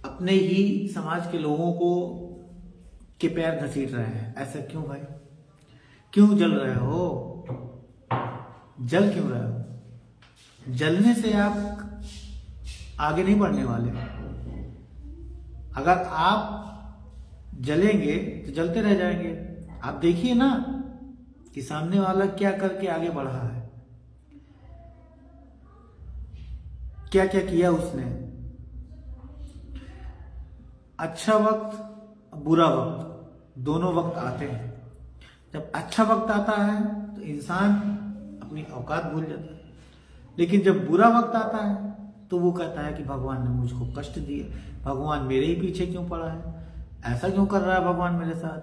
अपने ही समाज के लोगों को के पैर घसीट रहे हैं। ऐसा क्यों भाई? क्यों जल रहे हो? जल क्यों रहे हो? जलने से आप आगे नहीं बढ़ने वाले। अगर आप जलेंगे तो जलते रह जाएंगे। आप देखिए ना कि सामने वाला क्या करके आगे बढ़ा है, क्या क्या किया उसने। अच्छा वक्त बुरा वक्त दोनों वक्त आते हैं। जब अच्छा वक्त आता है तो इंसान अपनी औकात भूल जाता है, लेकिन जब बुरा वक्त आता है तो वो कहता है कि भगवान ने मुझको कष्ट दिए, भगवान मेरे ही पीछे क्यों पड़ा है, ऐसा क्यों कर रहा है भगवान मेरे साथ।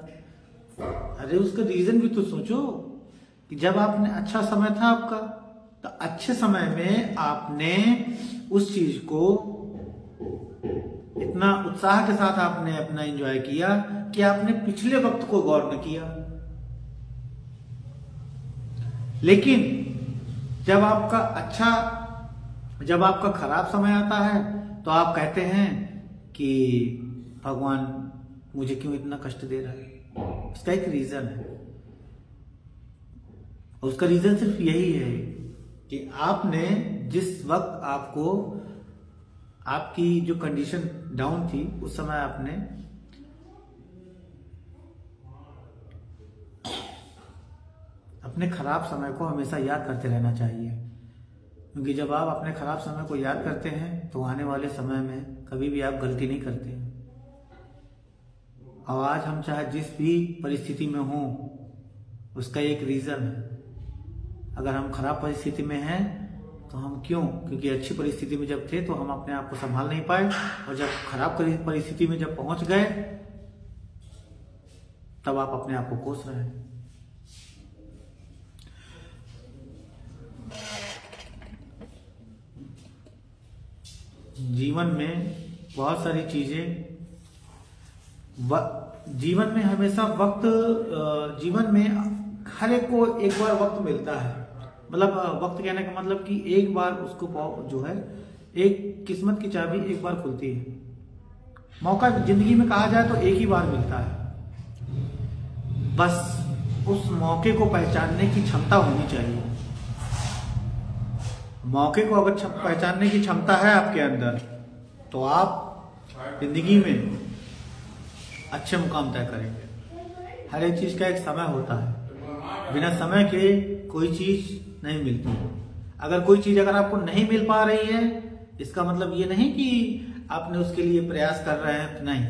अरे उसका रीजन भी तो सोचो कि जब आपने अच्छा समय था आपका, तो अच्छे समय में आपने उस चीज को इतना उत्साह के साथ आपने अपना एंजॉय किया कि आपने पिछले वक्त को गौर न किया। लेकिन जब आपका खराब समय आता है तो आप कहते हैं कि भगवान मुझे क्यों इतना कष्ट दे रहा है। इसका एक रीजन है, उसका रीजन सिर्फ यही है कि आपने जिस वक्त आपकी जो कंडीशन डाउन थी उस समय आपने अपने खराब समय को हमेशा याद करते रहना चाहिए, क्योंकि जब आप अपने खराब समय को याद करते हैं तो आने वाले समय में कभी भी आप गलती नहीं करते। और आज हम चाहे जिस भी परिस्थिति में हों उसका एक रीजन है। अगर हम खराब परिस्थिति में हैं तो हम क्यों? क्योंकि अच्छी परिस्थिति में जब थे तो हम अपने आप को संभाल नहीं पाए, और जब खराब परिस्थिति में जब पहुंच गए तब आप अपने आप को कोस रहे हैं। जीवन में बहुत सारी चीजें जीवन में हमेशा जीवन में हर एक को एक बार वक्त मिलता है। मतलब वक्त कहने का मतलब कि एक बार उसको जो है एक किस्मत की चाबी एक बार खुलती है। मौका जिंदगी में कहा जाए तो एक ही बार मिलता है। बस उस मौके को पहचानने की क्षमता होनी चाहिए। मौके को अगर पहचानने की क्षमता है आपके अंदर तो आप जिंदगी में अच्छे मुकाम तय करेंगे। हर एक चीज का एक समय होता है, बिना समय के कोई चीज नहीं मिलती। अगर कोई चीज अगर आपको नहीं मिल पा रही है, इसका मतलब ये नहीं कि आपने उसके लिए प्रयास कर रहे हैं, नहीं।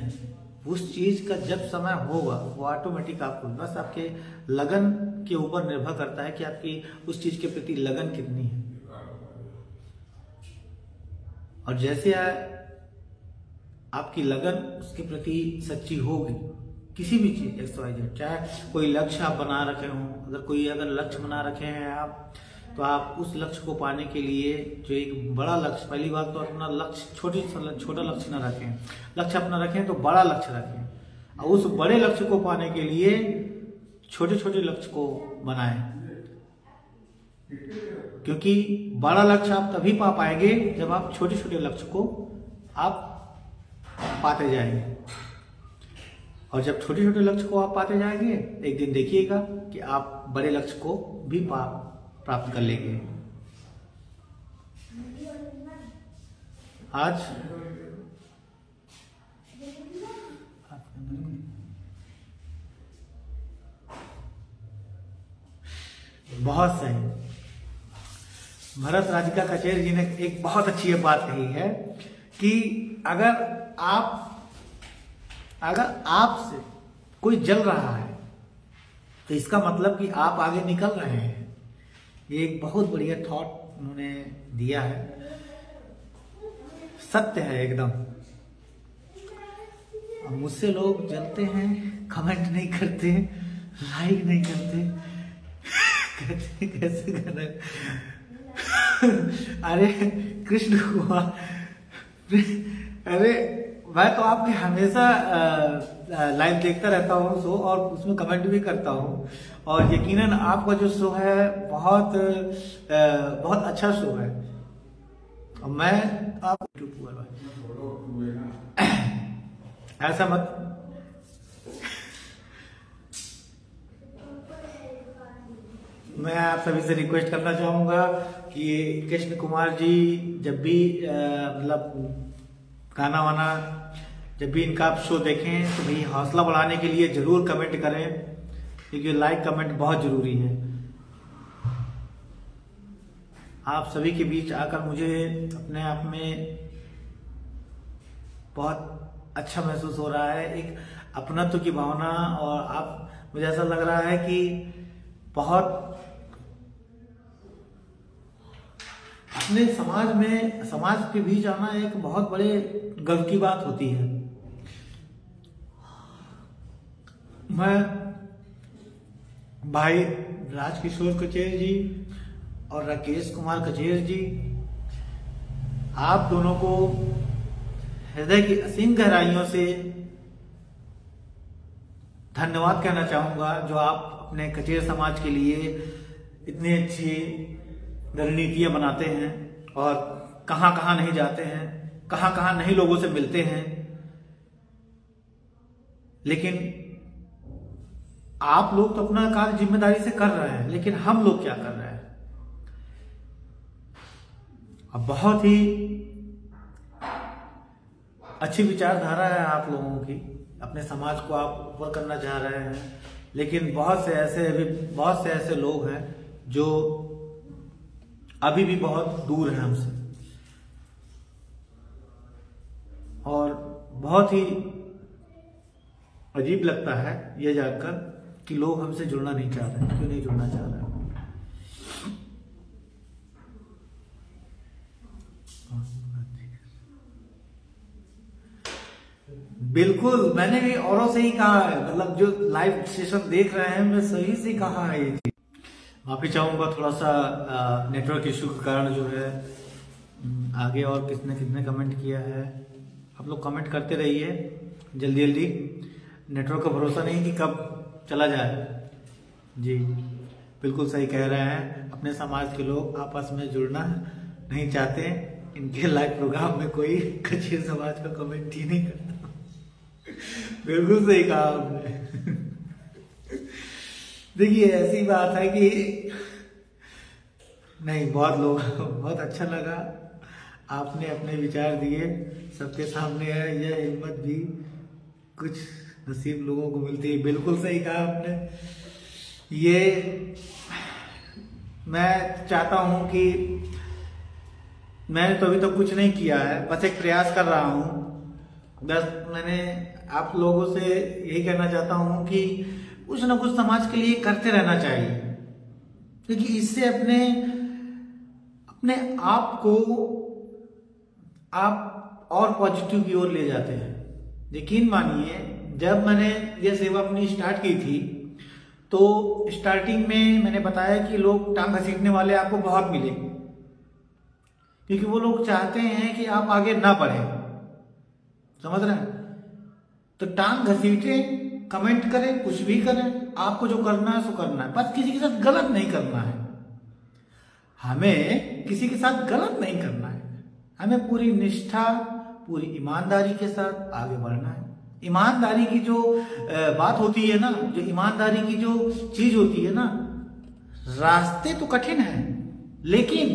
उस चीज का जब समय होगा वो ऑटोमेटिक आपको, बस आपके लगन के ऊपर निर्भर करता है कि आपकी उस चीज के प्रति लगन कितनी है। और जैसे आपकी लगन उसके प्रति सच्ची होगी, किसी भी चीज XYZ, चाहे कोई लक्ष्य आप बना रखे हो, अगर लक्ष्य बना रखे हैं आप, तो आप उस लक्ष्य को पाने के लिए जो एक बड़ा लक्ष्य, पहली बात तो अपना लक्ष्य छोटा लक्ष्य ना रखें। लक्ष्य अपना रखें तो बड़ा लक्ष्य रखें, और उस बड़े लक्ष्य को पाने के लिए छोटे छोटे लक्ष्य को बनाएं। क्योंकि बड़ा लक्ष्य आप तभी पा पाएंगे जब आप छोटे छोटे लक्ष्य को आप पाते जाएंगे। और जब छोटे छोटे लक्ष्य को आप पाते जाएंगे, एक दिन देखिएगा कि आप बड़े लक्ष्य को भी पा प्राप्त कर लेंगे। आज बहुत सही, भरत राधिका कचेरी जी ने एक बहुत अच्छी बात कही है कि अगर आपसे कोई जल रहा है तो इसका मतलब कि आप आगे निकल रहे हैं। ये एक बहुत बढ़िया थॉट उन्होंने दिया है, सत्य है एकदम। मुझसे लोग जलते हैं, कमेंट नहीं करते, लाइक नहीं करते, कैसे करना। अरे कृष्ण कुमार, अरे मैं तो आपके हमेशा लाइव देखता रहता हूँ शो, और उसमें कमेंट भी करता हूँ, और यकीनन आपका जो शो है बहुत बहुत अच्छा शो है। और मैं आप ऐसा मत, मैं आप सभी से रिक्वेस्ट करना चाहूंगा कि कृष्ण कुमार जी जब भी मतलब गाना वाना जब भी इनका आप शो देखें तो भाई हौसला बढ़ाने के लिए जरूर कमेंट करें, क्योंकि लाइक कमेंट बहुत जरूरी है। आप सभी के बीच आकर मुझे अपने आप में बहुत अच्छा महसूस हो रहा है, एक अपनत्व की भावना, और आप मुझे ऐसा लग रहा है कि बहुत अपने समाज के बीच आना एक बहुत बड़े गर्व की बात होती है। मैं भाई राजकिशोर कचेर जी और राकेश कुमार कचेर जी, आप दोनों को हृदय की असीम गहराइयों से धन्यवाद कहना चाहूंगा, जो आप अपने कचेर समाज के लिए इतनी अच्छी रणनीतियां बनाते हैं और कहां कहां नहीं जाते हैं, कहां कहां नहीं लोगों से मिलते हैं। लेकिन आप लोग तो अपना कार्य जिम्मेदारी से कर रहे हैं, लेकिन हम लोग क्या कर रहे हैं? अब बहुत ही अच्छी विचारधारा है आप लोगों की, अपने समाज को आप ऊपर करना चाह रहे हैं, लेकिन बहुत से ऐसे लोग हैं जो अभी भी बहुत दूर हैं हमसे, और बहुत ही अजीब लगता है यह जानकर कि लोग हमसे जुड़ना नहीं चाह रहे। क्यों नहीं जुड़ना चाह रहे? बिल्कुल, मैंने भी औरों से ही कहा है, मतलब जो लाइव सेशन देख रहे हैं मैं सही से कहा है ये चीज। माफी चाहूंगा, थोड़ा सा नेटवर्क इशू के कारण जो है आगे। और किसने कमेंट किया है? आप लोग कमेंट करते रहिए जल्दी जल्दी, नेटवर्क का भरोसा नहीं कि कब चला जाए। जी बिल्कुल सही कह रहे हैं, अपने समाज के लोग आपस में जुड़ना नहीं चाहते। इनके लाइव प्रोग्राम में कोई कचेर समाज का कमेंट ही नहीं करता। बिल्कुल सही कहा आपने। देखिए ऐसी बात है कि नहीं, बहुत अच्छा लगा, आपने अपने विचार दिए, सबके सामने है। यह हिम्मत भी कुछ नसीब लोगों को मिलती है। बिल्कुल सही कहा आपने। ये मैं चाहता हूं कि मैंने तो अभी तक कुछ नहीं किया है, बस एक प्रयास कर रहा हूं। बस मैंने आप लोगों से यही कहना चाहता हूं कि कुछ ना कुछ समाज के लिए करते रहना चाहिए, क्योंकि इससे अपने आप को आप और पॉजिटिव की ओर ले जाते हैं। यकीन मानिए, जब मैंने ये सेवा अपनी स्टार्ट की थी तो स्टार्टिंग में मैंने बताया कि लोग टांग घसीटने वाले आपको बहुत मिले, क्योंकि वो लोग चाहते हैं कि आप आगे ना बढ़े। समझ रहे हैं? तो टांग घसीटे, कमेंट करें, कुछ भी करें, आपको जो करना है सो करना है, बस किसी के साथ गलत नहीं करना है। हमें किसी के साथ गलत नहीं करना है, हमें पूरी निष्ठा, पूरी ईमानदारी के साथ आगे बढ़ना है। ईमानदारी की जो बात होती है ना, जो ईमानदारी की जो चीज होती है ना, रास्ते तो कठिन है, लेकिन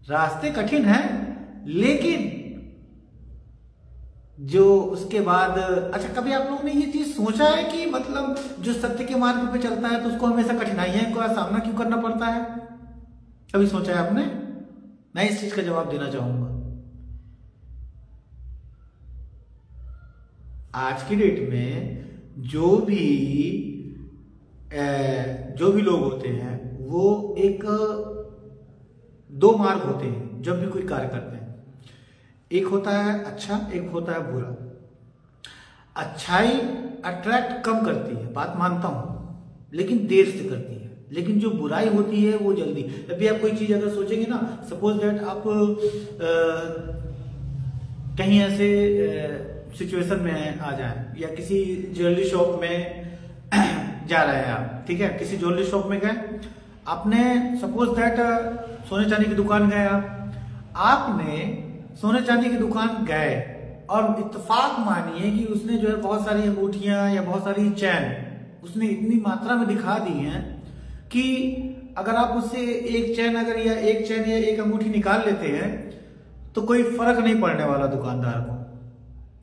रास्ते कठिन है, लेकिन जो उसके बाद, अच्छा कभी आप लोगों ने ये चीज सोचा है कि मतलब जो सत्य के मार्ग पे चलता है तो उसको हमेशा कठिनाइयों का सामना क्यों करना पड़ता है? कभी सोचा है आपने? मैं इस चीज का जवाब देना चाहूंगा। आज की डेट में जो भी लोग होते हैं वो एक दो मार्ग होते हैं जब भी कोई कार्य करते हैं। एक होता है अच्छा, एक होता है बुरा। अच्छाई अट्रैक्ट कम करती है, बात मानता हूं, लेकिन देर से करती है। लेकिन जो बुराई होती है वो जल्दी। अभी आप कोई चीज अगर सोचेंगे ना, सपोज दैट आप कहीं ऐसे सिचुएशन में आ जाए, या किसी ज्वेलरी शॉप में जा रहे हैं आप, ठीक है, किसी ज्वेलरी शॉप में गए, आपने सपोज दैट सोने चांदी की दुकान गए, आपने सोने चांदी की दुकान गए और इत्तेफाक मानिए कि उसने जो है बहुत सारी अंगूठियां या बहुत सारी चैन उसने इतनी मात्रा में दिखा दी हैं कि अगर आप उससे एक चैन या एक अंगूठी निकाल लेते हैं तो कोई फर्क नहीं पड़ने वाला दुकानदार को,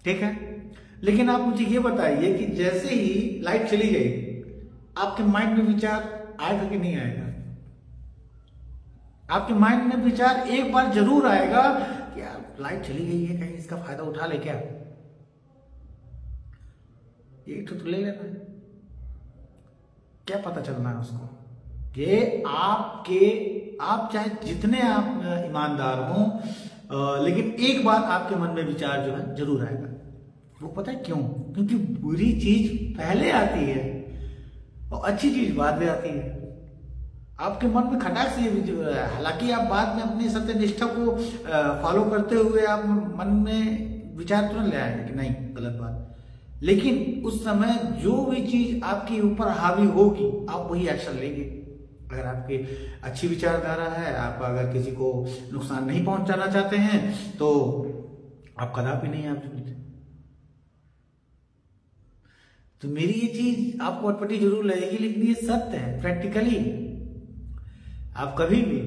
ठीक है। लेकिन आप मुझे ये बताइए कि जैसे ही लाइट चली गई, आपके माइंड में विचार आएगा कि नहीं आएगा? आपके माइंड में विचार एक बार जरूर आएगा कि यार लाइट चली गई है, कहीं इसका फायदा उठा ले क्या, एक तो ले लेना है, क्या पता चलना है उसको कि आप चाहे जितने आप ईमानदार हों, लेकिन एक बार आपके मन में विचार जो है जरूर आएगा। वो पता है क्यों? क्योंकि बुरी चीज पहले आती है और अच्छी चीज बाद में आती है। आपके मन में खटाक से ये, हालांकि आप बाद में अपनी सत्यनिष्ठा को फॉलो करते हुए आप मन में विचार तुरंत ले आएंगे कि नहीं गलत बात, लेकिन उस समय जो भी चीज आपके ऊपर हावी होगी आप वही एक्शन लेंगे। अगर आपकी अच्छी विचारधारा है, आप अगर किसी को नुकसान नहीं पहुंचाना चाहते हैं तो आप कदापि नहीं आप चुनते। तो मेरी ये चीज आपको अटपटी जरूर लगेगी, लेकिन ये सत्य है प्रैक्टिकली। आप कभी भी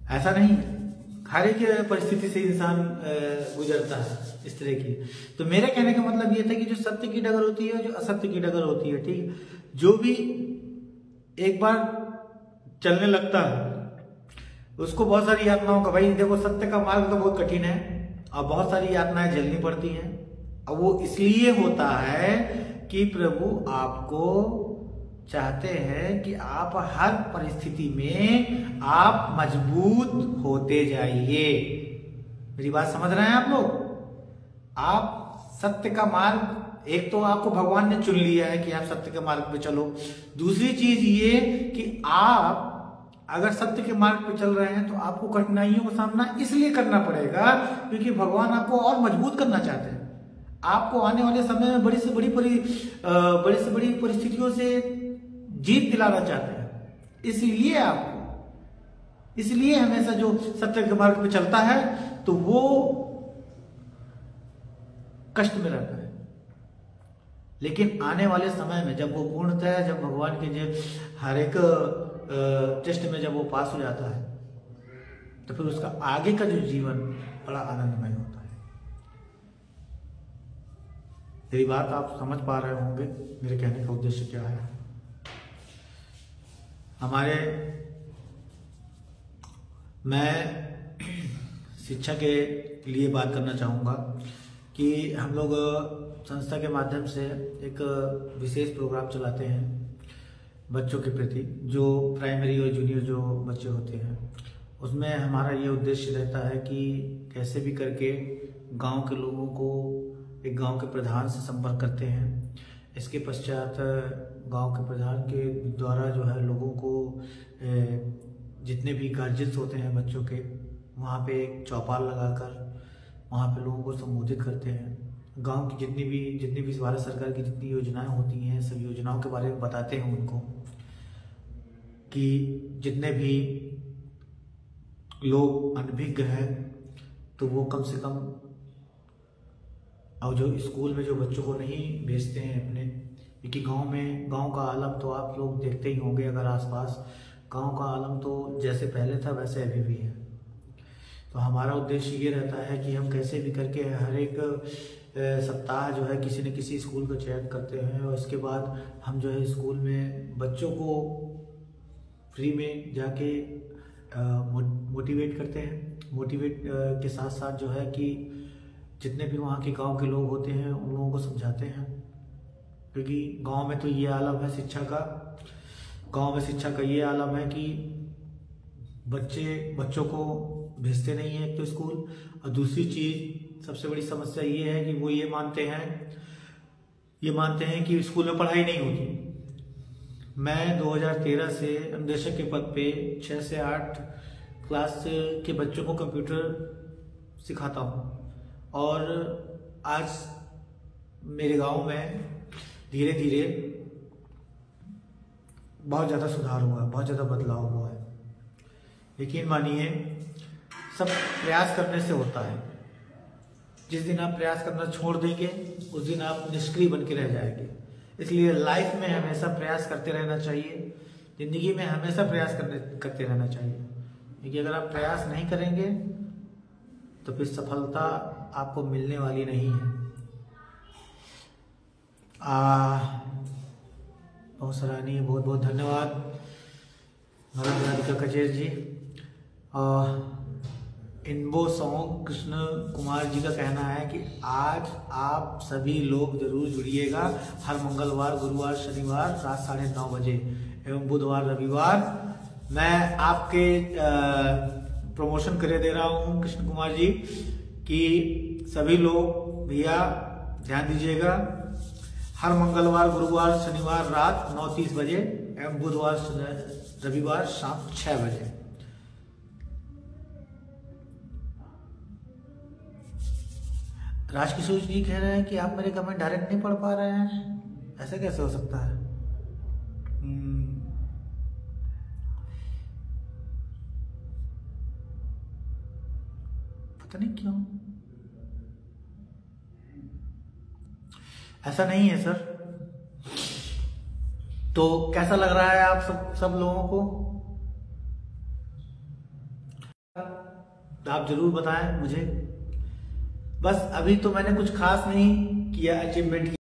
ऐसा नहीं, हर एक परिस्थिति से इंसान गुजरता है इस तरह की। तो मेरे कहने का मतलब ये था कि जो सत्य की डगर होती है, जो असत्य की डगर होती है, ठीक है, जो भी एक बार चलने लगता है उसको बहुत सारी यातनाओं का, भाई देखो सत्य का मार्ग तो बहुत कठिन है और बहुत सारी यातनाएं झेलनी पड़ती हैं। और वो इसलिए होता है कि प्रभु आपको चाहते हैं कि आप हर परिस्थिति में आप मजबूत होते जाइए। मेरी बात समझ रहे हैं आप लोग? आप सत्य का मार्ग, एक तो आपको भगवान ने चुन लिया है कि आप सत्य के मार्ग पे चलो। दूसरी चीज ये कि आप अगर सत्य के मार्ग पे चल रहे हैं तो आपको कठिनाइयों का सामना इसलिए करना पड़ेगा क्योंकि भगवान आपको और मजबूत करना चाहते हैं। आपको आने वाले समय में बड़ी से बड़ी परिस्थितियों से जीत दिलाना चाहते हैं। इसलिए हमेशा जो सत्य के मार्ग पे चलता है तो वो कष्ट में रहता है, लेकिन आने वाले समय में जब वो पूर्णतः, जब भगवान के जो हर एक टेस्ट में जब वो पास हो जाता है तो फिर उसका आगे का जो जीवन बड़ा आनंदमय होता है। मेरी बात आप समझ पा रहे होंगे मेरे कहने का उद्देश्य क्या है। मैं शिक्षा के लिए बात करना चाहूँगा कि हम लोग संस्था के माध्यम से एक विशेष प्रोग्राम चलाते हैं बच्चों के प्रति, जो प्राइमरी और जूनियर जो बच्चे होते हैं। उसमें हमारा ये उद्देश्य रहता है कि कैसे भी करके गांव के लोगों को एक गांव के प्रधान से संपर्क करते हैं। इसके पश्चात गांव के प्रधान के द्वारा जो है लोगों को जितने भी गार्जियंस होते हैं बच्चों के, वहाँ पे एक चौपाल लगाकर वहाँ पे लोगों को संबोधित करते हैं। गांव की जितनी भी भारत सरकार की जितनी योजनाएं होती हैं, सब योजनाओं के बारे में बताते हैं उनको, कि जितने भी लोग अनभिज्ञ हैं तो वो कम से कम, और जो स्कूल में जो बच्चों को नहीं भेजते हैं अपने, क्योंकि गांव का आलम तो आप लोग देखते ही होंगे, अगर आसपास गांव का आलम तो जैसे पहले था वैसे अभी भी है। तो हमारा उद्देश्य ये रहता है कि हम कैसे भी करके हर एक सप्ताह जो है किसी न किसी स्कूल का चयन करते हैं, और इसके बाद हम जो है स्कूल में बच्चों को फ्री में जाके मोटिवेट करते हैं। मोटिवेट के साथ साथ जो है कि जितने भी वहाँ के गांव के लोग होते हैं उन लोगों को समझाते हैं, क्योंकि गांव में तो ये आलम है शिक्षा का। गांव में शिक्षा का ये आलम है कि बच्चों को भेजते नहीं है एक तो स्कूल, और दूसरी चीज सबसे बड़ी समस्या ये है कि वो ये मानते हैं कि स्कूल में पढ़ाई नहीं होती। मैं 2013 से अनुदेशक के पद पे 6 से 8 क्लास के बच्चों को कंप्यूटर सिखाता हूँ, और आज मेरे गांव में धीरे धीरे बहुत ज़्यादा सुधार हुआ है, बहुत ज़्यादा बदलाव हुआ है। यकीन मानिए सब प्रयास करने से होता है। जिस दिन आप प्रयास करना छोड़ देंगे उस दिन आप निष्क्रिय बन के रह जाएंगे। इसलिए लाइफ में हमेशा प्रयास करते रहना चाहिए, जिंदगी में हमेशा प्रयास करते रहना चाहिए, क्योंकि अगर आप प्रयास नहीं करेंगे तो फिर सफलता आपको मिलने वाली नहीं है। बहुत सराहनीय, बहुत बहुत धन्यवाद भारत राधिका कचेर जी। इनबो सॉन्ग कृष्ण कुमार जी का कहना है कि आज आप सभी लोग जरूर जुड़िएगा हर मंगलवार, गुरुवार, शनिवार रात 9:30 बजे एवं बुधवार, रविवार। मैं आपके प्रमोशन करे दे रहा हूँ कृष्ण कुमार जी कि सभी लोग भैया ध्यान दीजिएगा, हर मंगलवार, गुरुवार, शनिवार रात 9:30 बजे एवं बुधवार, रविवार शाम 6 बजे। राजकिशोर जी कह रहे हैं कि आप मेरे कमेंट डायरेक्ट नहीं पढ़ पा रहे हैं, ऐसे कैसे हो सकता है? पता नहीं क्यों ऐसा नहीं है सर। तो कैसा लग रहा है आप सब लोगों को? आप जरूर बताएं मुझे। बस अभी तो मैंने कुछ खास नहीं किया, अचीवमेंट